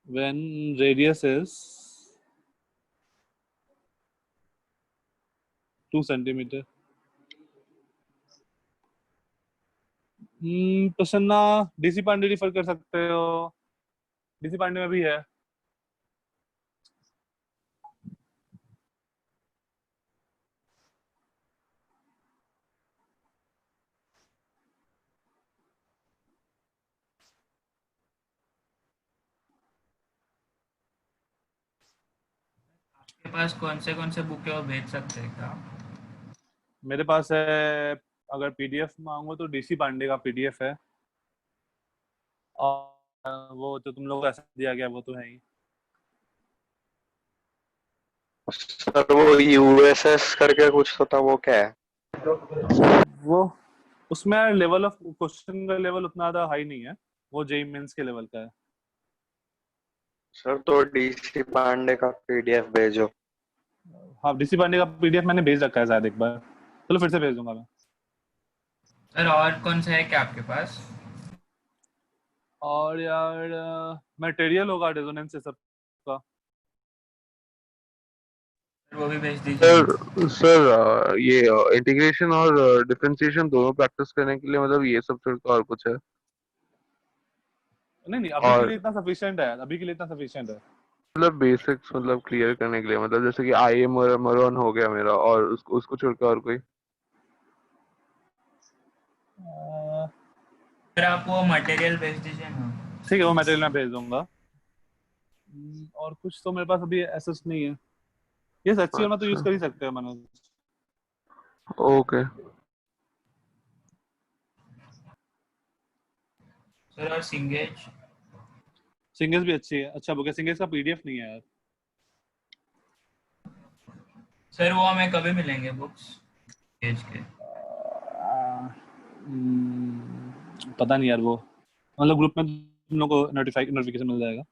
[SPEAKER 1] When radius is 2 centimeter. Prasanna, DC Pandey refer कर सकते हो, DC Pandey में भी है।
[SPEAKER 3] आपके पास कौन से book है वो भेज सकते हैं क्या?
[SPEAKER 1] मेरे पास है, अगर पीडीएफ मांगो तो डीसी पांडे का पीडीएफ है, और वो जो तुम लोग को ऐसा दिया गया वो तो है ही।
[SPEAKER 2] सर वो यूएसएस करके कुछ तो था, वो क्या है?
[SPEAKER 1] वो उसमें लेवल ऑफ क्वेश्चन का लेवल उतना ज्यादा हाई नहीं है, वो जेईई मेंस के लेवल का है।
[SPEAKER 2] सर तो डीसी पांडे का पीडीएफ भेजो।
[SPEAKER 1] हाँ, डीसी पांडे का पीडीएफ मैंने भेज रखा है शायद एक बार, चलो फिर से भेज दूंगा मैं।
[SPEAKER 3] सर और कौन सा है क्या आपके पास?
[SPEAKER 1] और यार मटेरियल होगा रेजोनेंस से सबका,
[SPEAKER 3] वो भी भेज दीजिए।
[SPEAKER 8] सर ये इंटीग्रेशन और डिफरेंशिएशन दोनों प्रैक्टिस करने के लिए, मतलब ये सब छोड़ के और कुछ है?
[SPEAKER 1] नहीं अभी के लिए इतना सफिशिएंट है, अभी के लिए इतना सफिशिएंट है।
[SPEAKER 8] मतलब बेसिक्स मतलब क्लियर करने के लिए, मतलब जैसे कि आई मरोन हो गया मेरा, और उसको छोड़ के और कोई?
[SPEAKER 3] सर आप वो मटेरियल भेज दीजिए ना।
[SPEAKER 1] ठीक है, वो मटेरियल मैं भेज दूंगा। और कुछ तो मेरे पास अभी ऐसा नहीं है। ये एचसीएल में तो यूज कर ही सकते हैं मनोज।
[SPEAKER 8] ओके
[SPEAKER 3] सर और सिंगेज
[SPEAKER 1] भी अच्छी है। अच्छा बुक है, सिंगेज का पीडीएफ नहीं है यार।
[SPEAKER 3] सर वो हमें कभी मिलेंगे बुक्स पेज के?
[SPEAKER 1] पता नहीं यार, वो मतलब ग्रुप में तुम लोग को नोटिफिकेशन मिल जाएगा।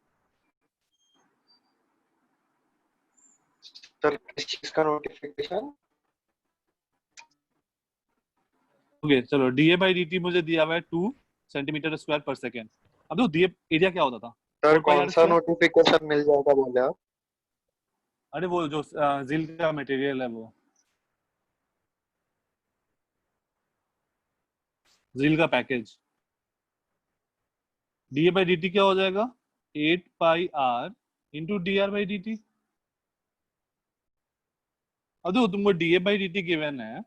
[SPEAKER 2] सर किस चीज का नोटिफिकेशन?
[SPEAKER 1] ओके चलो, डीए बाई डी टी मुझे दिया हुआ है 2 सेंटीमीटर स्क्वायर पर सेकेंड। अब देखो डीए एरिया क्या होता था,
[SPEAKER 2] सर
[SPEAKER 1] 4 पाई
[SPEAKER 2] कौन
[SPEAKER 1] आर
[SPEAKER 2] सा
[SPEAKER 1] स्क्वायर।
[SPEAKER 2] नोटिफिकेशन मिल जाएगा बोले आप?
[SPEAKER 1] अरे वो जो जिल का मटेरियल है, वो जिल का package. D A by d t क्या हो जाएगा, 8 pi r into d r by d t. अब देखो तुमको d A by d t given है,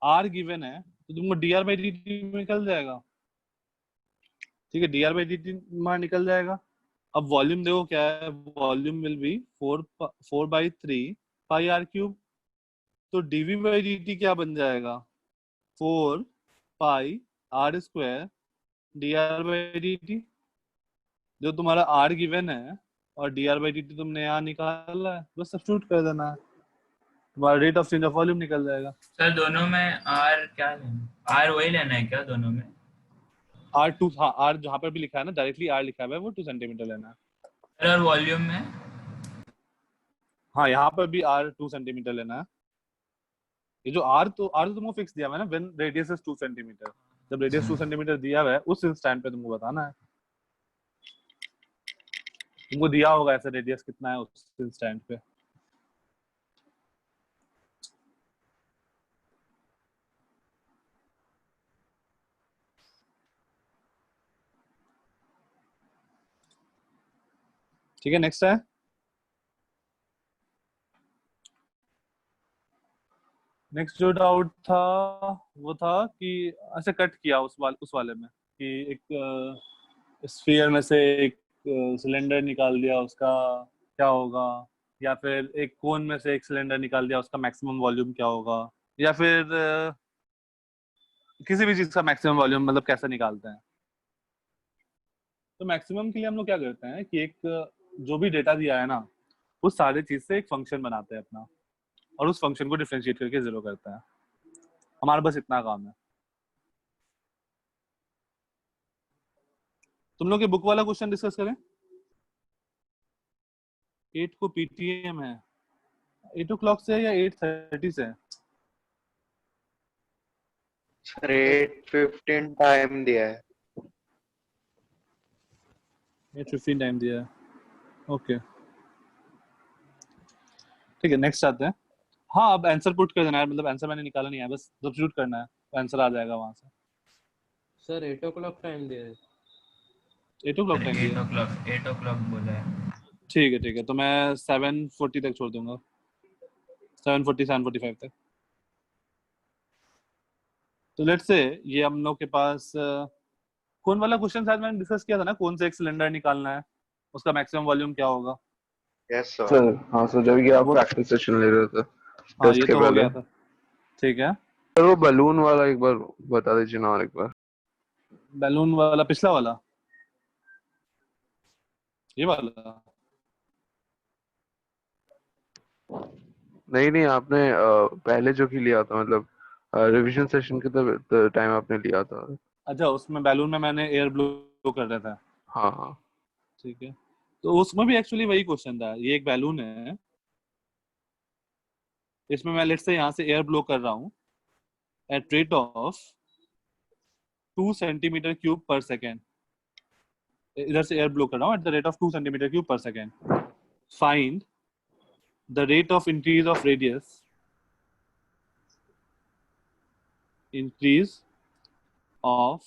[SPEAKER 1] आर गिवन है, तो तुमको d r by d t निकल जाएगा। ठीक है, d r by d t मार निकल जाएगा। अब वॉल्यूम देखो क्या है, volume will be 4/3 pi r cube. तो डीवी बाई डी टी क्या बन जाएगा, 4 pi r square d r by d t. जो तुम्हारा आर गिवन है और d r by d t तुमने यहाँ निकाला है, बस सब्स्टिट्यूट कर देना है, तुम्हारा rate of change of volume निकल जाएगा।
[SPEAKER 3] सर दोनों में आर क्या लेना, आर वही लेना है क्या दोनों में?
[SPEAKER 1] R2, हाँ आर जहाँ पर भी लिखा है ना, डायरेक्टली आर लिखा हुआ है, वो 2 सेंटीमीटर लेना है।
[SPEAKER 3] सर और वॉल्यूम में?
[SPEAKER 1] हाँ यहाँ पर भी आर 2 सेंटीमीटर लेना है। ये जो आर तो तुमको फिक्स दिया हुआ है ना, व्हेन रेडियस इज 2 सेंटीमीटर। जब रेडियस 2 सेंटीमीटर दिया हुआ है उस इंस्टेंट पे तुमको बताना है, तुमको दिया होगा ऐसा रेडियस कितना है उस इंस्टेंट पे। ठीक है, नेक्स्ट है। नेक्स्ट जो डाउट था वो था कि ऐसे कट किया उस वाले में कि एक स्फीयर में से एक सिलेंडर निकाल दिया, उसका क्या होगा, या फिर एक कोन में से एक सिलेंडर निकाल दिया, उसका मैक्सिमम वॉल्यूम क्या होगा, या फिर किसी भी चीज का मैक्सिमम वॉल्यूम मतलब कैसे निकालते हैं। तो मैक्सिमम के लिए हम लोग क्या करते हैं कि एक जो भी डेटा दिया है ना, उस सारे चीज से एक फंक्शन बनाते हैं अपना, और उस फंक्शन को डिफरेंशिएट करके 0 करते हैं। हमारा बस इतना काम है। तुम लोग के बुक वाला क्वेश्चन डिस्कस करें। 8 को पीटीएम है, 8 o'clock से या 8:30 से?
[SPEAKER 2] सर 8:15 टाइम दिया है।
[SPEAKER 1] 8:15 टाइम दिया है, ओके ठीक है। नेक्स्ट आते हैं। हाँ अब आंसर पुट कर देना है, मतलब आंसर मैंने निकाला नहीं है, बस सब्स्टिट्यूट करना है तो आंसर आ जाएगा वहां से।
[SPEAKER 4] सर 8 o'clock टाइम दे
[SPEAKER 1] 8 o'clock टाइम दिया,
[SPEAKER 3] 8 o'clock बोला है।
[SPEAKER 1] ठीक है तो मैं 7:40 तक छोड़ दूंगा, 7:40 7:45 तक। तो लेट्स से ये हम लोग के पास कौन वाला क्वेश्चन शायद मैंने डिस्कस किया था ना, कौन से एक सिलेंडर निकालना है, उसका मैक्सिमम वॉल्यूम क्या होगा।
[SPEAKER 2] यस
[SPEAKER 8] सर हाँ सर, जब ये आप प्रैक्टिस सेशन ले रहे थे
[SPEAKER 1] हाँ
[SPEAKER 8] टेस्ट
[SPEAKER 1] ये
[SPEAKER 8] के
[SPEAKER 1] तो हो
[SPEAKER 8] पहले।
[SPEAKER 1] गया था, ठीक है।
[SPEAKER 8] सर वो बलून वाला एक बार बता दीजिए ना, और एक बार।
[SPEAKER 1] बैलून वाला पिछला वाला, ये वाला?
[SPEAKER 8] नहीं आपने पहले जो की लिया था, मतलब रिवीजन सेशन के टाइम आपने लिया था।
[SPEAKER 1] अच्छा उसमें बैलून में मैंने एयर ब्लो कर रहा था।
[SPEAKER 8] हाँ
[SPEAKER 1] ठीक है, तो उसमें भी एक्चुअली वही क्वेश्चन था। ये एक बैलून है, इसमें मैं लेट्स से यहाँ से एयर ब्लो कर रहा हूँ at rate of 2 centimetre cube per second. इधर से एयर ब्लो कर रहा हूँ at the rate of 2 centimetre cube per second. Find the rate of increase of radius, increase of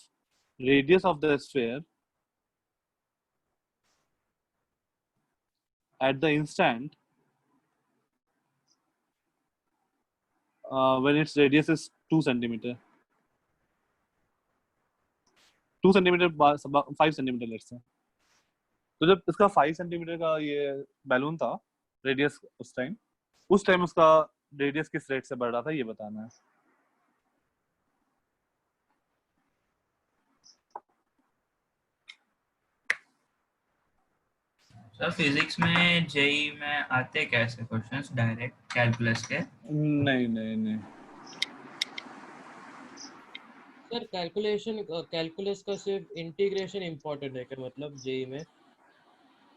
[SPEAKER 1] radius of the sphere at the instant when its radius is 2 centimeter, 2 centimeter 5 centimeter let's say। तो जब इसका 5 centimetre का ये balloon था radius, उस time उसका radius किस rate से बढ़ रहा था ये बताना है।
[SPEAKER 3] सर फिजिक्स में जेई में आते कैसे क्वेश्चंस, डायरेक्ट कैलकुलस के?
[SPEAKER 1] नहीं
[SPEAKER 4] सर कैलकुलस का सिर्फ इंटीग्रेशन इम्पोर्टेंट है क्या, मतलब जेई में?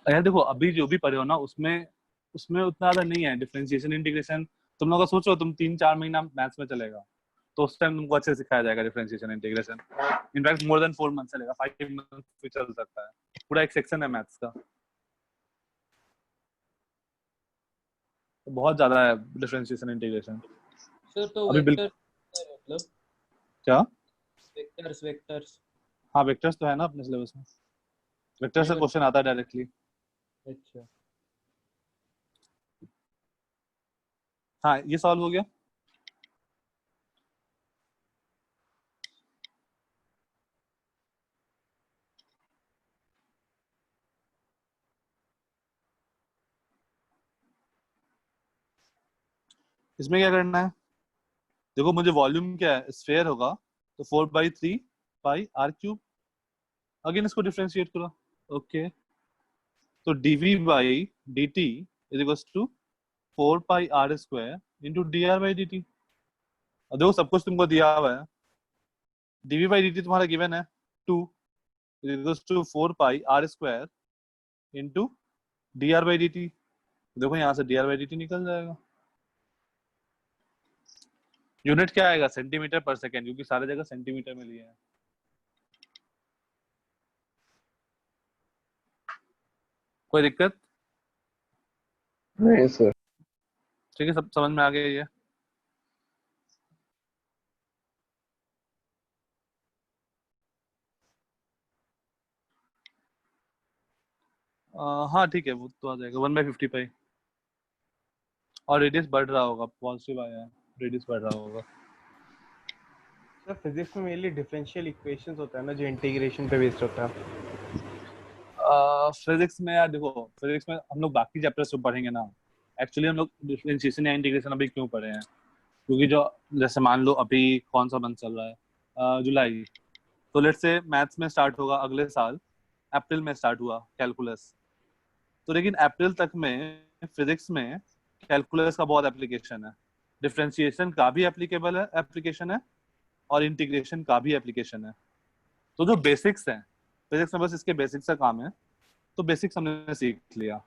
[SPEAKER 1] यार देखो अभी जो भी पढ़े हो ना, उसमें उसमें उतना ज्यादा नहीं है डिफरेंशिएशन इंटीग्रेशन। तुम लोग का सोचो तुम 3-4 महीना मैथ्स में चलेगा तो उस टाइम तुमको अच्छे से सिखाया जाएगा differentiation integration. In fact more than 4 month चलेगा, 5 मंथ भी चल सकता है। पूरा एक सेक्शन है मैथ्स का, तो बहुत ज्यादा है डिफरेंशिएशन इंटीग्रेशन।
[SPEAKER 4] सर तो
[SPEAKER 1] अभी
[SPEAKER 4] वेक्टर
[SPEAKER 1] बिल्कुल
[SPEAKER 4] मतलब
[SPEAKER 1] क्या?
[SPEAKER 4] वेक्टर्स
[SPEAKER 1] हाँ वेक्टर्स तो है ना अपने सिलेबस में, वेक्टर से
[SPEAKER 4] नहीं
[SPEAKER 1] क्वेश्चन आता है डायरेक्टली।
[SPEAKER 4] अच्छा
[SPEAKER 1] हाँ ये सॉल्व हो गया। इसमें क्या करना है, देखो मुझे वॉल्यूम क्या है, स्फेयर होगा तो 4/3 पाई आर क्यूब। अगेन इसको डिफरेंशिएट करो। ओके तो dv by dt is equals to 4 pi r square into dr by dt। और देखो सब कुछ तुमको दिया हुआ है, dv बाई dt तुम्हारा गिवन है 2 is equals to 4 pi r square into dr by dt। देखो यहाँ से dr बाई dt निकल जाएगा। यूनिट क्या आएगा, सेंटीमीटर पर सेकेंड, क्योंकि सारे जगह सेंटीमीटर में लिए हैं। कोई दिक्कत?
[SPEAKER 8] नहीं सर।
[SPEAKER 1] ठीक है सब समझ में आ गया ये। हाँ ठीक है वो तो आ जाएगा 1/50 पाई। और रेडियस बढ़ रहा होगा, पॉजिटिव आया है, रेडियस बढ़ रहा होगा।
[SPEAKER 7] सर फिजिक्स में मेनली डिफरेंशियल इक्वेशंस होता है ना जो इंटीग्रेशन पे बेस्ड होता है।
[SPEAKER 1] फिजिक्स में यार देखो, फिजिक्स में हम लोग बाकी चैप्टर्स तो पढ़ेंगे ना। एक्चुअली हम लोग डिफरेंशिएशन या इंटीग्रेशन अभी क्यों पढ़े हैं, क्योंकि जो जैसे मान लो अभी कौन सा मंथ चल रहा है, जुलाई, तो लेट्स से मैथ्स में स्टार्ट होगा अगले साल, अप्रैल में स्टार्ट हुआ कैलकुलस। तो लेकिन अप्रैल तक में फिजिक्स में कैलकुलस का बहुत एप्लीकेशन है, डिफरेंशिएशन का भी एप्लीकेशन है और इंटीग्रेशन का भी एप्लीकेशन है। तो जो बेसिक्स हैं फिजिक्स में, बस इसके बेसिक्स का काम है। तो बेसिक्स हमने सीख लिया,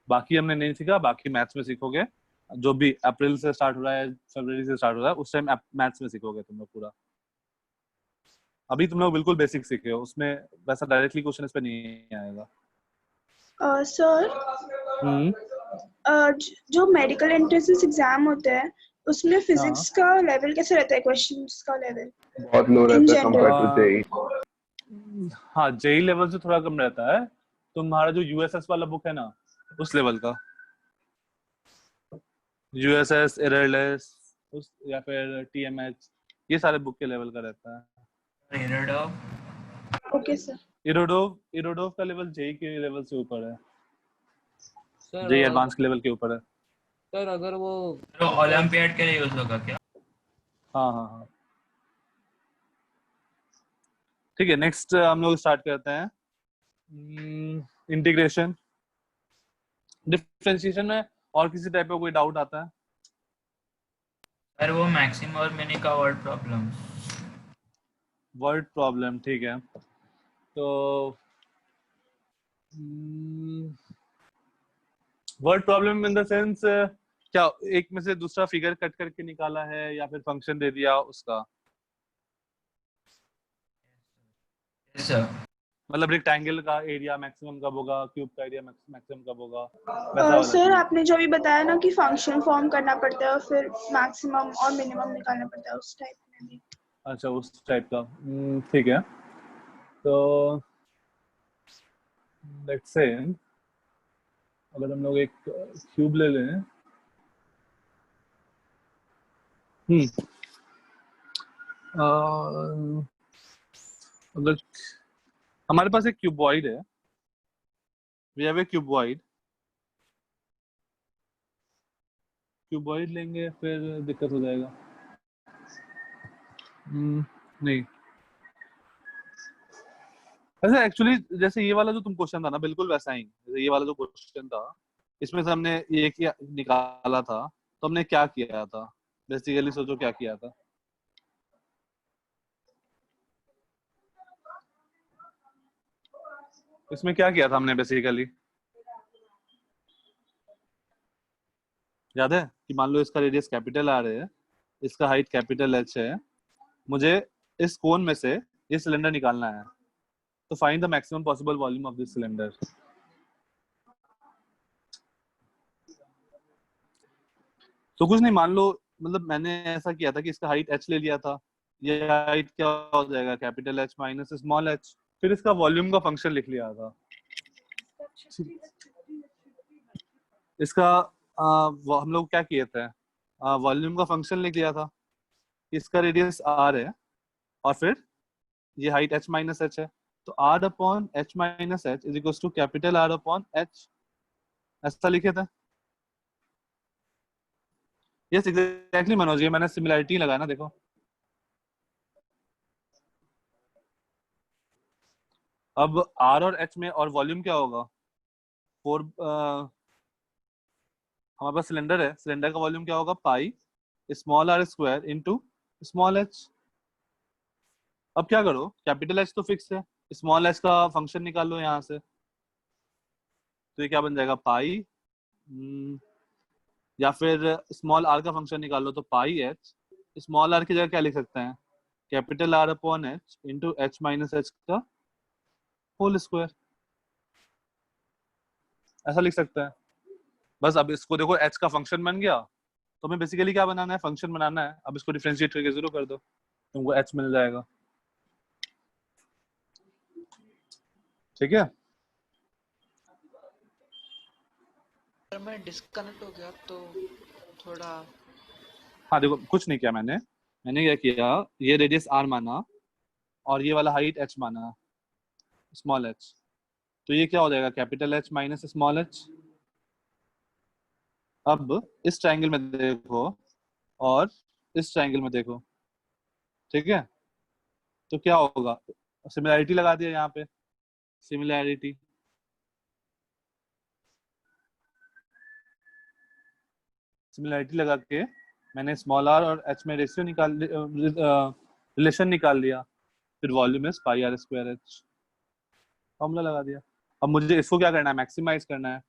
[SPEAKER 1] बाकी हमने नहीं सीखा, बाकी मैथ्स में सीखोगे। जो भी अप्रैल से स्टार्ट हो रहा है, फरवरी से स्टार्ट हो रहा है, उस टाइम मैथ्स में सीखोगे तुम लोग पूरा। अभी तुम लोग बिल्कुल बेसिक सीखे हो, उसमें वैसा डायरेक्टली क्वेश्चन इस पे नहीं आएगा।
[SPEAKER 12] सर जो मेडिकल एंट्रेंस एग्जाम होते हैं उसमें फिजिक्स का लेवल कैसे रहता है, क्वेश्चंस का लेवल
[SPEAKER 8] बहुत लो
[SPEAKER 12] इन
[SPEAKER 8] रहता है कंपेयर टू
[SPEAKER 12] जनरल?
[SPEAKER 8] जेई।
[SPEAKER 1] हाँ जेई लेवल से थोड़ा कम रहता है। तुम्हारा जो यूएसएस वाला बुक है ना, उस लेवल का, यूएसएस, एररलेस या फिर टीएमएच, ये सारे बुक के लेवल का रहता है।
[SPEAKER 12] Okay sir.
[SPEAKER 1] इरोडोव का लेवल जेई के लेवल से ऊपर है,
[SPEAKER 4] सर
[SPEAKER 1] जेई एडवांस के लेवल के ऊपर है।
[SPEAKER 4] सर अगर वो
[SPEAKER 3] तो ओलंपियाड के लिए यूज होगा क्या?
[SPEAKER 1] हाँ हाँ हाँ ठीक है। नेक्स्ट हम लोग स्टार्ट करते हैं इंटीग्रेशन। डिफरेंशिएशन में और किसी टाइप का कोई डाउट आता है?
[SPEAKER 3] सर वो मैक्सिमम और मिनी का वर्ड प्रॉब्लम,
[SPEAKER 1] ठीक है। तो word problem in the sense क्या एक में से दूसरा फिगर कट करके निकाला है या फिर फंक्शन दे दिया उसका? मतलब रेक्टेंगल का एरिया मैक्सिमम कब होगा, क्यूब का एरिया मैक्सिमम कब होगा, वैसा वाला
[SPEAKER 12] सर
[SPEAKER 1] चीज।
[SPEAKER 12] आपने जो भी बताया ना कि फंक्शन फॉर्म करना पड़ता है और फिर मैक्सिमम और मिनिमम निकालना पड़ता है, उस टाइप में भी।
[SPEAKER 1] अच्छा उस टाइप का, ठीक है। तो लेट्स से अगर हम लोग एक क्यूब ले लें, अगर हमारे पास एक क्यूबॉइड है, वी हैव ए क्यूबॉइड लेंगे फिर दिक्कत हो जाएगा। नहीं वैसे एक्चुअली जैसे ये वाला जो तुम क्वेश्चन था ना, बिल्कुल वैसा ही, जैसे ये वाला जो क्वेश्चन था, इसमें से हमने ये क्या निकाला था, तो हमने क्या किया था बेसिकली, सोचो क्या किया था। इसमें क्या किया था हमने बेसिकली? याद है कि मान लो इसका रेडियस कैपिटल आर है, इसका हाइट कैपिटल एच है, मुझे इस कोन में से ये सिलेंडर निकालना है, तो find the maximum possible volume of this cylinder. तो कुछ नहीं, मान लो मतलब मैंने ऐसा किया था कि इसका हाइट h ले लिया था, ये हाइट क्या हो जाएगा capital H minus small h, फिर इसका वॉल्यूम का फंक्शन लिख लिया था। इसका हम लोग क्या किए थे, वॉल्यूम का फंक्शन लिख लिया था, इसका रेडियस r है और फिर ये हाइट h माइनस h है, तो r upon h minus h is equal to capital R upon h, ऐसा लिखे थे। यस एग्जैक्टली मनोज, ये मैंने सिमिलैरिटी लगाया ना, देखो अब r और h में और वॉल्यूम क्या होगा, 4 हमारे पास सिलेंडर है, सिलेंडर का वॉल्यूम क्या होगा, pi small r square into small h। अब क्या करो, कैपिटल H तो फिक्स है, स्मॉल h का फंक्शन निकाल लो यहाँ से, तो ये क्या बन जाएगा पाई, या फिर स्मॉल r का फंक्शन निकाल लो तो पाई h, स्मॉल r की जगह क्या लिख सकते हैं, capital R upon h into h minus h का होल स्क्वायर, ऐसा लिख सकते हैं। बस अब इसको देखो h का फंक्शन बन गया, तो हमें बेसिकली क्या बनाना है, फंक्शन बनाना है। अब इसको डिफरेंशिएट करके 0 कर दो, तुमको h मिल जाएगा, ठीक है।
[SPEAKER 6] अगर मैं डिस्कनेक्ट हो गया तो थोड़ा।
[SPEAKER 1] हाँ देखो कुछ नहीं किया मैंने क्या किया, ये रेडियस r माना और ये वाला हाइट h माना स्मॉल h, तो ये क्या हो जाएगा capital H minus small h। अब इस ट्रायंगल में देखो और इस ट्रायंगल में देखो, ठीक है, तो क्या होगा, सिमिलैरिटी लगा दिया यहाँ पे, सिमिलैरिटी लगा के मैंने स्मॉल r और h में रेशियो निकाल रिलेशन निकाल लिया, फिर volume is pi r square h, formula लगा दिया। अब मुझे इसको क्या करना है, मैक्सिमाइज करना है।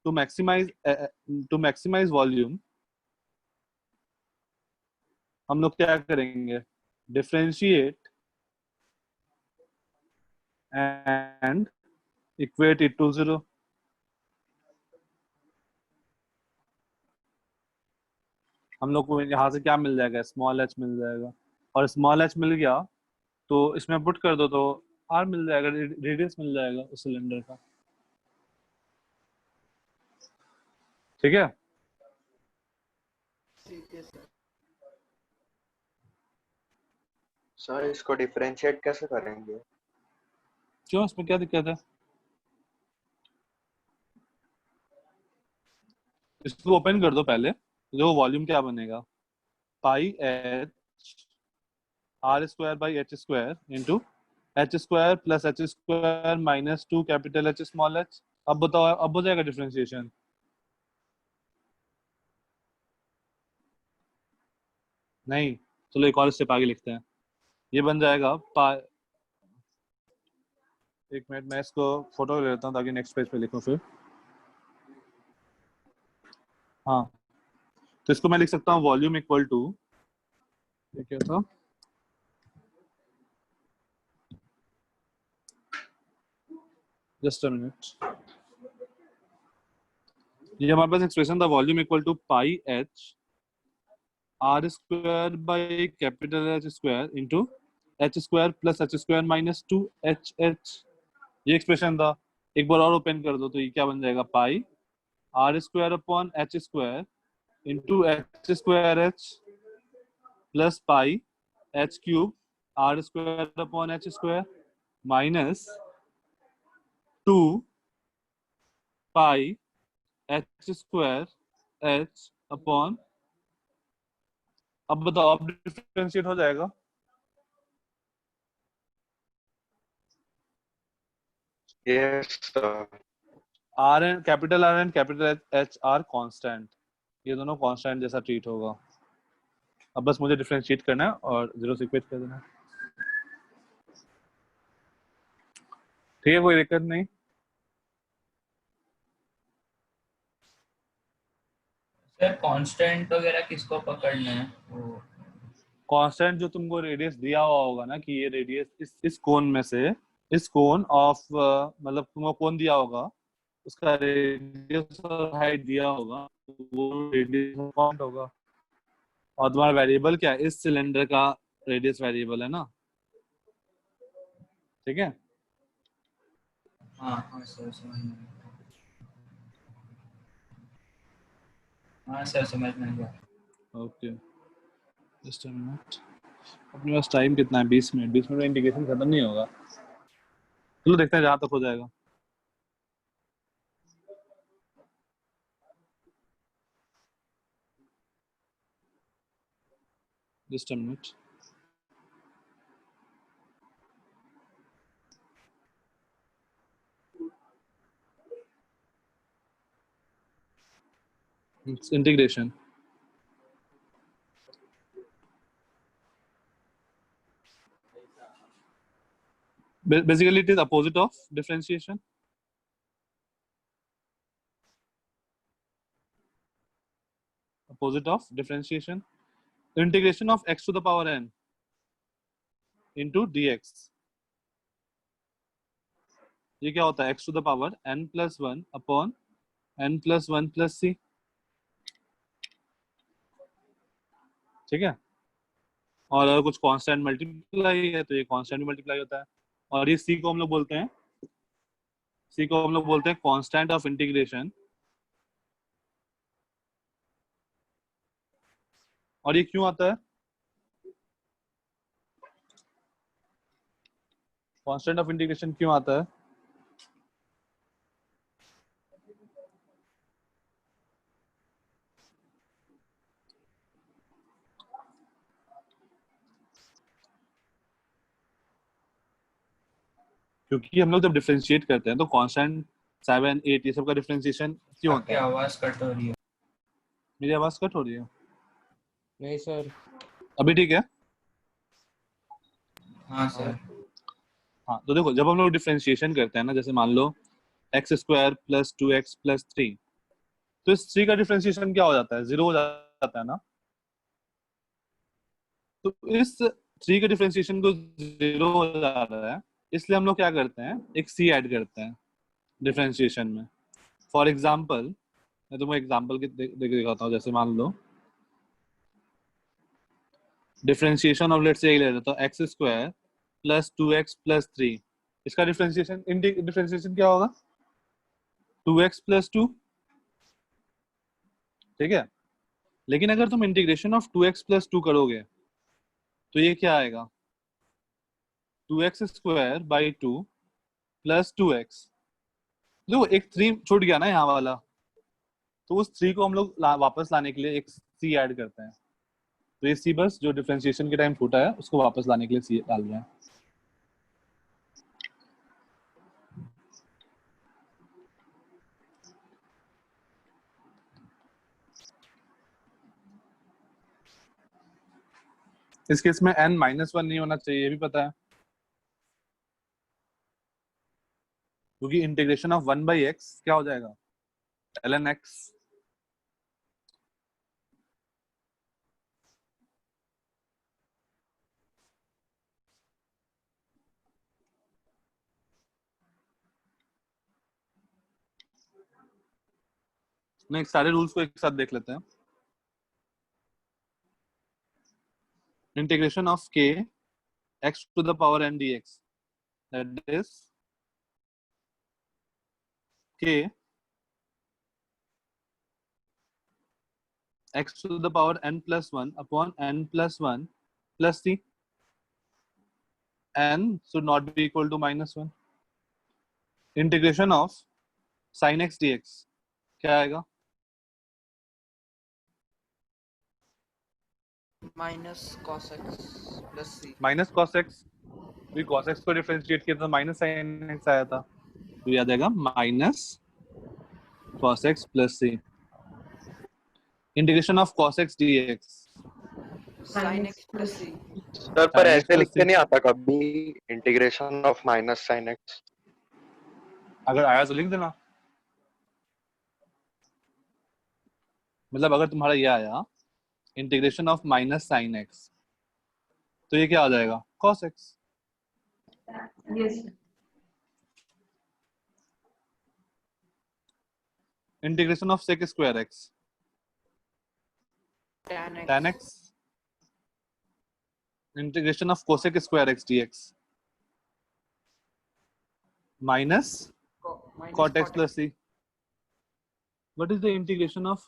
[SPEAKER 1] टू मैक्सिमाइज वॉल्यूम हम लोग क्या करेंगे, differentiate and equate it to 0। हम लोग को यहाँ से क्या मिल जाएगा, स्मॉल h मिल जाएगा, और स्मॉल h मिल गया तो इसमें पुट कर दो तो r मिल जाएगा, रेडियस मिल जाएगा उस सिलेंडर का, ठीक है।
[SPEAKER 2] सर इसको डिफरेंशिएट कैसे करेंगे?
[SPEAKER 1] क्यों, इसमें क्या दिक्कत है, इसको ओपन कर दो पहले, जो वॉल्यूम क्या बनेगा, पाई h r square by h square into h square plus h square minus 2 capital H small h। अब बताओ, अब हो जाएगा डिफरेंशिएशन, नहीं, चलो एक और स्टेप आगे लिखते हैं, ये बन जाएगा पाई, एक मिनट मैं इसको फोटो ले लेता हूँ ताकि नेक्स्ट पेज पे लिखूं फिर। हाँ तो इसको मैं लिख सकता हूँ वॉल्यूम इक्वल टू, ये क्या था, जस्ट अ मिनट, ये हमारे पास एक्सप्रेशन था volume equal to pi h r square by capital H square into h square plus h square minus 2 h, ये एक्सप्रेशन था। एक बार और ओपन कर दो तो ये क्या बन जाएगा, pi r square upon h square into h square h plus pi h cube r square upon h square minus 2 pi h square h upon, अब बताओ, अब डिफरेंशिएट हो जाएगा,
[SPEAKER 2] yes sir.
[SPEAKER 1] R and capital H are constant, ये दोनों constant जैसा treat होगा। अब बस मुझे डिफरेंशिएट करना है और 0 से इक्वेट कर देना है, ठीक है, कोई दिक्कत नहीं।
[SPEAKER 3] सर कांस्टेंट वगैरह किसको पकड़ना है वो?
[SPEAKER 1] कांस्टेंट जो तुमको रेडियस दिया हुआ होगा ना कि ये रेडियस इस कोन में से, इस कोन ऑफ मतलब तुमको कोन दिया होगा, उसका रेडियस और हाइट दिया होगा, वो रेडियस काउंट होगा। और तुम्हारा वेरिएबल क्या है? इस सिलेंडर का रेडियस वेरिएबल है ना, ठीक है।
[SPEAKER 3] हाँ हाँ सर समझ में आया। हाँ सर समझ में आ गया।
[SPEAKER 1] Okay just a minute. अपने पास टाइम कितना है? 20 मिनट। 20 मिनट में इंटीग्रेशन खत्म नहीं होगा। चलो देखते हैं जहाँ तक हो जाएगा। Just a minute. It's integration. Basically, it is opposite of differentiation. Opposite of differentiation. Integration of x to the power n into dx. ये क्या होता है? x to the power n plus 1 upon n plus 1 plus c. ठीक है। और अगर कुछ constant multiply है तो ये कांस्टेंट भी मल्टीप्लाई होता है। और ये c को हम लोग बोलते हैं, c को हम लोग बोलते हैं कांस्टेंट ऑफ इंटीग्रेशन। और ये क्यों आता है? कांस्टेंट ऑफ इंटीग्रेशन क्यों आता है? क्योंकि हम लोग जब डिफरेंशिएट करते हैं तो कांस्टेंट 7, 8 ये सब का डिफरेंशिएशन क्यों होता है?
[SPEAKER 3] आवाज कट हो रही है।
[SPEAKER 1] मेरी आवाज कट हो रही है?
[SPEAKER 4] नहीं सर।
[SPEAKER 1] अभी ठीक है?
[SPEAKER 3] हाँ सर।
[SPEAKER 1] हाँ तो देखो, जब हम लोग डिफरेंशिएशन करते हैं ना, जैसे मान लो x² + 2x + 3, तो इस 3 का डिफरेंशिएशन क्या हो जाता है? 0 हो जाता है ना। तो इस 3 के डिफरेंशिएशन को 0 हो जा रहा है, इसलिए हम लोग क्या करते हैं? एक c ऐड करते हैं डिफरेंशिएशन में। फॉर एग्जाम्पल मैं तुमको एग्जाम्पल दिखाता हूँ। जैसे मान लो डिफरेंशिएशन ऑफ लेट्स से यही ले लेता हूँ, x² + 2x + 3। इसका डिफरेंशिएशन क्या होगा? 2x + 2, ठीक है। लेकिन अगर तुम इंटीग्रेशन ऑफ 2x + 2 करोगे तो ये क्या आएगा? 2x² / 2 + 2x। देखो एक 3 छूट गया ना यहाँ वाला, तो उस 3 को हम लोग वापस लाने के लिए एक c ऐड करते हैं। तो ये c बस जो डिफरेंशिएशन के टाइम छूटा है उसको वापस लाने के लिए c डाल रहे हैं। इस केस में n -1 नहीं होना चाहिए, ये भी पता है, क्योंकि इंटीग्रेशन ऑफ 1/x क्या हो जाएगा? ln x। नेक्स्ट सारे रूल्स को एक साथ देख लेते हैं। Integration of k x to the power n dx, that is k x to the power n plus 1 upon n plus 1 plus c. n should not be equal to -1. Integration of sin x dx क्या आएगा?
[SPEAKER 6] -cos x + c।
[SPEAKER 1] -cos x, भी cos x को differentiate किया तो -sin x आया था, तो याद आएगा -cos x + c। Integration of cos x dx
[SPEAKER 6] sin x + c।
[SPEAKER 2] Sir पर ऐसे लिख के नहीं आता कभी इंटीग्रेशन ऑफ -sin x?
[SPEAKER 1] अगर आया तो लिख देना। मतलब अगर तुम्हारा ये आया integration of minus sine x, तो ये क्या आ जाएगा, cos x।
[SPEAKER 11] Yes
[SPEAKER 1] integration of sec square x,
[SPEAKER 6] tan
[SPEAKER 1] tan x। Integration of cosec square x dx, minus cot x plus c। What is the integration of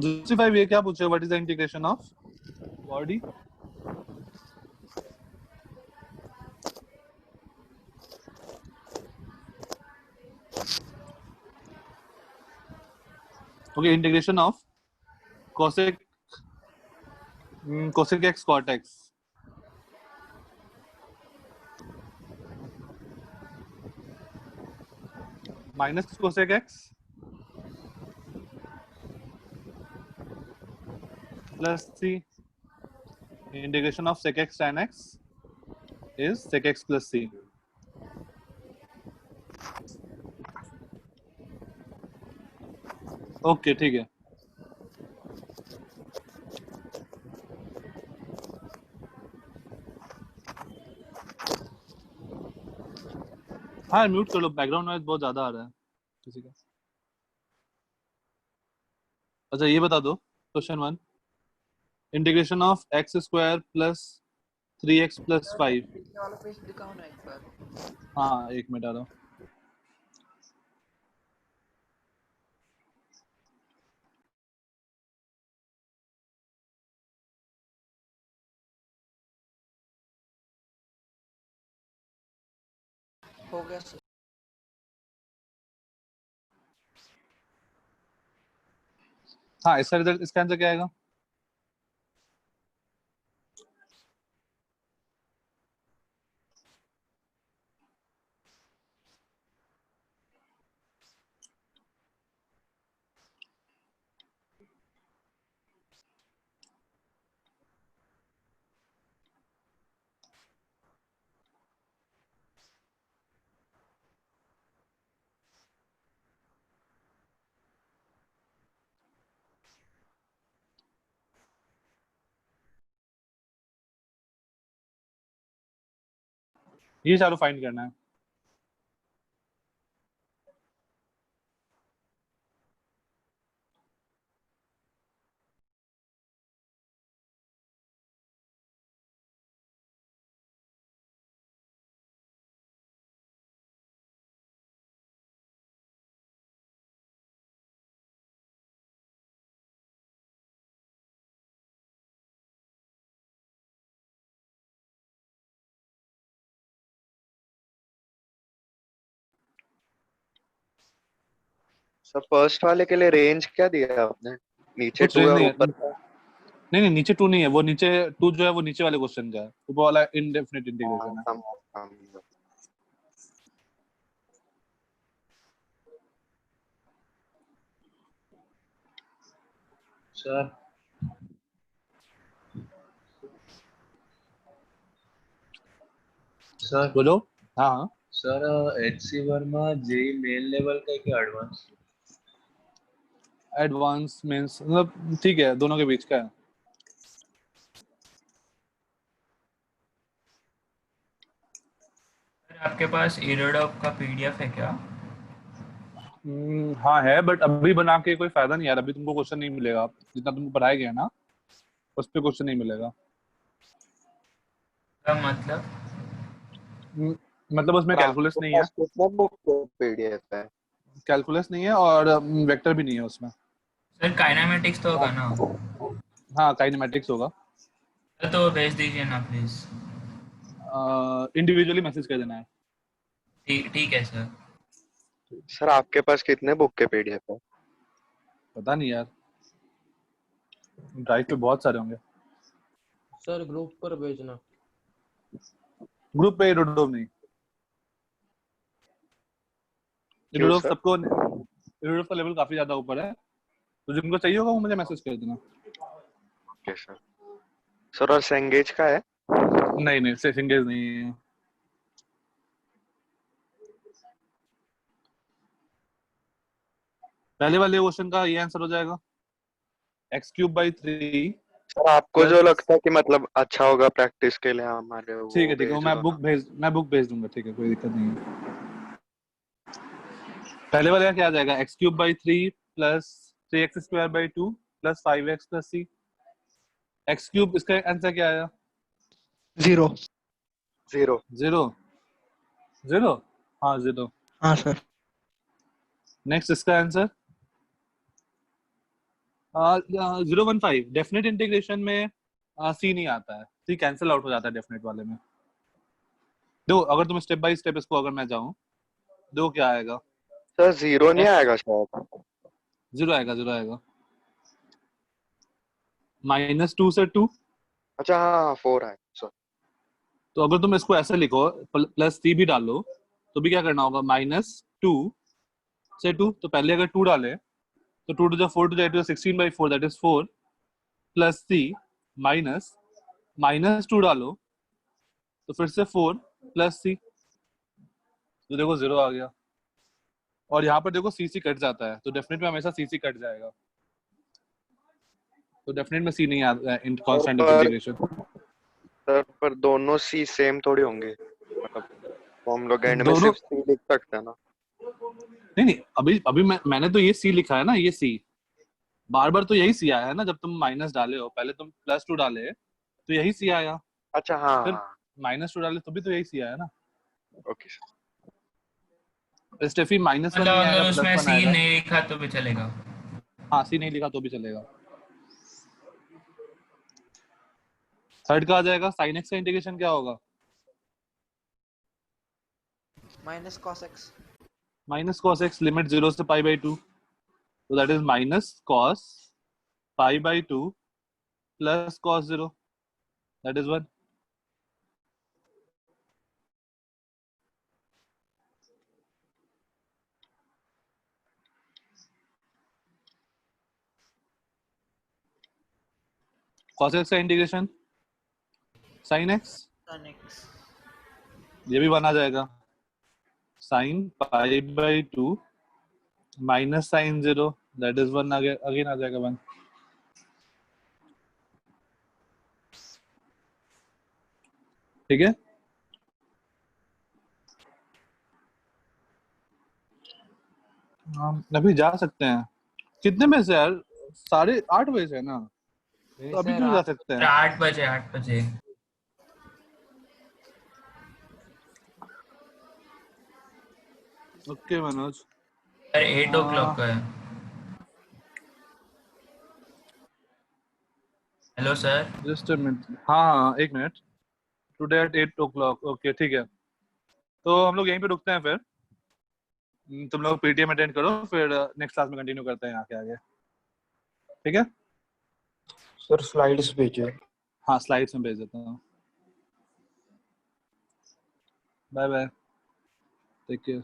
[SPEAKER 1] justify ये क्या पूछे, what is the integration of body? Okay, integration of cosec cosec x cot x, minus cosec x plus c। Integration of sec x tan x is sec x plus c। Okay ठीक है। हाँ mute कर लो, background noise बहुत ज्यादा आ रहा है किसी का। अच्छा ये बता दो question 1, integration of x square plus 3x plus 5।
[SPEAKER 6] वाला पेज दिखाओ ना एक बार।
[SPEAKER 1] हाँ एक मिनट आ रहा हूँ।
[SPEAKER 6] हो गया सर।
[SPEAKER 1] हाँ इसका रिजल्ट, इसका आंसर क्या आएगा? ये चारों फाइंड करना है।
[SPEAKER 2] सर फर्स्ट वाले के लिए रेंज क्या दिया आपने? नीचे
[SPEAKER 1] कुछ
[SPEAKER 2] 2
[SPEAKER 1] रेंज
[SPEAKER 2] है
[SPEAKER 1] नहीं
[SPEAKER 2] ऊपर
[SPEAKER 1] है। नहीं नहीं नीचे 2 नहीं है, वो नीचे 2 जो है वो नीचे वाले क्वेश्चन का है, ऊपर वाला इनडेफिनिट इंटीग्रेशन है।
[SPEAKER 5] सर सर
[SPEAKER 1] बोलो। हाँ हाँ
[SPEAKER 5] sir HC Verma JEE main level का है कि एडवांस?
[SPEAKER 1] एडवांस मींस मतलब ठीक है, दोनों के बीच का है।
[SPEAKER 3] आपके पास इरोडॉप का पीडीएफ है क्या?
[SPEAKER 1] हाँ है, बट अभी बना के कोई फायदा नहीं यार, अभी तुमको क्वेश्चन नहीं मिलेगा, जितना तुमको पढ़ाया गया ना उस पे क्वेश्चन नहीं मिलेगा।
[SPEAKER 3] क्या मतलब?
[SPEAKER 1] मतलब उसमें कैलकुलस नहीं है,
[SPEAKER 2] कितना बुक पीडीएफ है?
[SPEAKER 1] कैलकुलस नहीं है और वेक्टर भी नहीं है उसमें।
[SPEAKER 3] सर काइनेमेटिक्स तो होगा ना?
[SPEAKER 1] हाँ काइनेमेटिक्स होगा।
[SPEAKER 3] तो भेज दीजिए ना प्लीज।
[SPEAKER 1] इंडिविजुअली मैसेज कर देना है।
[SPEAKER 3] ठीक है सर।
[SPEAKER 2] सर आपके पास कितने बुक के पीडीएफ है?
[SPEAKER 1] पता नहीं यार, ड्राइव पे बहुत सारे होंगे।
[SPEAKER 4] सर ग्रुप पर भेजना।
[SPEAKER 1] ग्रुप पे इरोडोव नहीं,
[SPEAKER 2] क्यों
[SPEAKER 1] इरोडोव
[SPEAKER 2] सर?
[SPEAKER 1] सबको, इरोडोव का लेवल काफी ज्यादा ऊपर है, तो जिनको चाहिए होगा वो मुझे मैसेज कर देना।
[SPEAKER 2] Okay sir. सर और सेंगेज का है?
[SPEAKER 1] नहीं नहीं सेंगेज नहीं है। पहले वाले क्वेश्चन का ये आंसर हो जाएगा x³/3।
[SPEAKER 2] सर आपको जो लगता है कि मतलब अच्छा होगा प्रैक्टिस के लिए हमारे, वो
[SPEAKER 1] ठीक है, वो
[SPEAKER 2] भेज
[SPEAKER 1] मैं
[SPEAKER 2] दो ना।
[SPEAKER 1] बुक भेज दूंगा, ठीक है, कोई दिक्कत नहीं है। पहले वाले का क्या आ जाएगा, x³/3 plus 3x²/2 plus 5x plus c। x³, इसका आंसर क्या आया?
[SPEAKER 6] 0
[SPEAKER 2] 0
[SPEAKER 1] 0 0, हाँ 0।
[SPEAKER 6] हाँ सर।
[SPEAKER 1] नेक्स्ट इसका आंसर 015। डेफिनेट इंटीग्रेशन में c नहीं आता है, c कैंसिल आउट हो जाता है डेफिनेट वाले में। दो, अगर तुम स्टेप बाय स्टेप इसको अगर मैं जाऊं, दो क्या आएगा
[SPEAKER 2] सर? 0 नहीं आएगा शायद।
[SPEAKER 1] 0 आएगा, 0 आएगा। -2 से 2।
[SPEAKER 2] अच्छा हाँ 4 है सर।
[SPEAKER 1] तो अगर तुम इसको ऐसे लिखो प्लस c भी डालो तो भी क्या करना होगा, -2 से 2। तो पहले अगर 2 डाले तो 2 to the 4 to the 8 to the 16/4 that is 4 plus c minus -2 डालो तो फिर से 4 प्लस c, तो देखो 0 आ गया। और यहाँ पर देखो c कट जाता है, तो डेफिनेट में हमेशा c कट जाएगा, तो डेफिनेट में c नहीं आता इन कांस्टेंट इंटीग्रेशन।
[SPEAKER 2] सर पर दोनों सी सेम थोड़ी होंगे, मतलब तो हम लोग एंड में
[SPEAKER 1] दोनों
[SPEAKER 2] सिर्फ सी लिख सकते हैं ना।
[SPEAKER 1] नहीं, अभी मैंने तो ये c लिखा है ना, ये c बार बार तो यही c आया है ना। जब तुम माइनस डाले हो, पहले तुम +2 डाले तो यही c आया,
[SPEAKER 2] अच्छा हाँ
[SPEAKER 1] फिर
[SPEAKER 2] हाँ
[SPEAKER 1] -2 डाले तो भी तो यही c आया ना।
[SPEAKER 2] Okay sir.
[SPEAKER 1] स्टेफी -1
[SPEAKER 3] मतलब
[SPEAKER 1] नहीं
[SPEAKER 3] अगर
[SPEAKER 1] आएगा,
[SPEAKER 3] उसमें
[SPEAKER 1] +1
[SPEAKER 3] सी
[SPEAKER 1] आएगा।
[SPEAKER 3] नहीं लिखा तो भी चलेगा?
[SPEAKER 1] हाँ, c नहीं लिखा तो भी चलेगा। थर्ड का आ जाएगा sin x का इंटीग्रेशन क्या होगा,
[SPEAKER 6] minus cos x।
[SPEAKER 1] -cos x limit 0 से π/2, तो that is -cos π/2 plus cos 0, that is 1। cos x का integration sin x,
[SPEAKER 6] tan x।
[SPEAKER 1] ये भी 1 आ जाएगा। sin π/2 minus sin 0, that is 1 again आ जाएगा 1। ठीक है, हम अभी जा सकते हैं। कितने बजे से यार? 8:30 बजे से है ना, तो अभी क्यों जा सकते हैं?
[SPEAKER 3] 8 बजे 8 बजे।
[SPEAKER 1] ओके मनोज।
[SPEAKER 3] सर 8 o'clock का है। Hello sir.
[SPEAKER 1] Just a minute, हाँ 1 minute. Today at 8 o'clock, okay ठीक है। तो हम लोग यहीं पे रुकते हैं फिर। तुम लोग पीटीएम अटेंड करो, फिर नेक्स्ट क्लास में कंटिन्यू करते हैं आगे आगे, ठीक है?
[SPEAKER 13] सर स्लाइड्स भेजिए।
[SPEAKER 1] हाँ, स्लाइड्स में भेज देता हूँ। Bye bye, take care.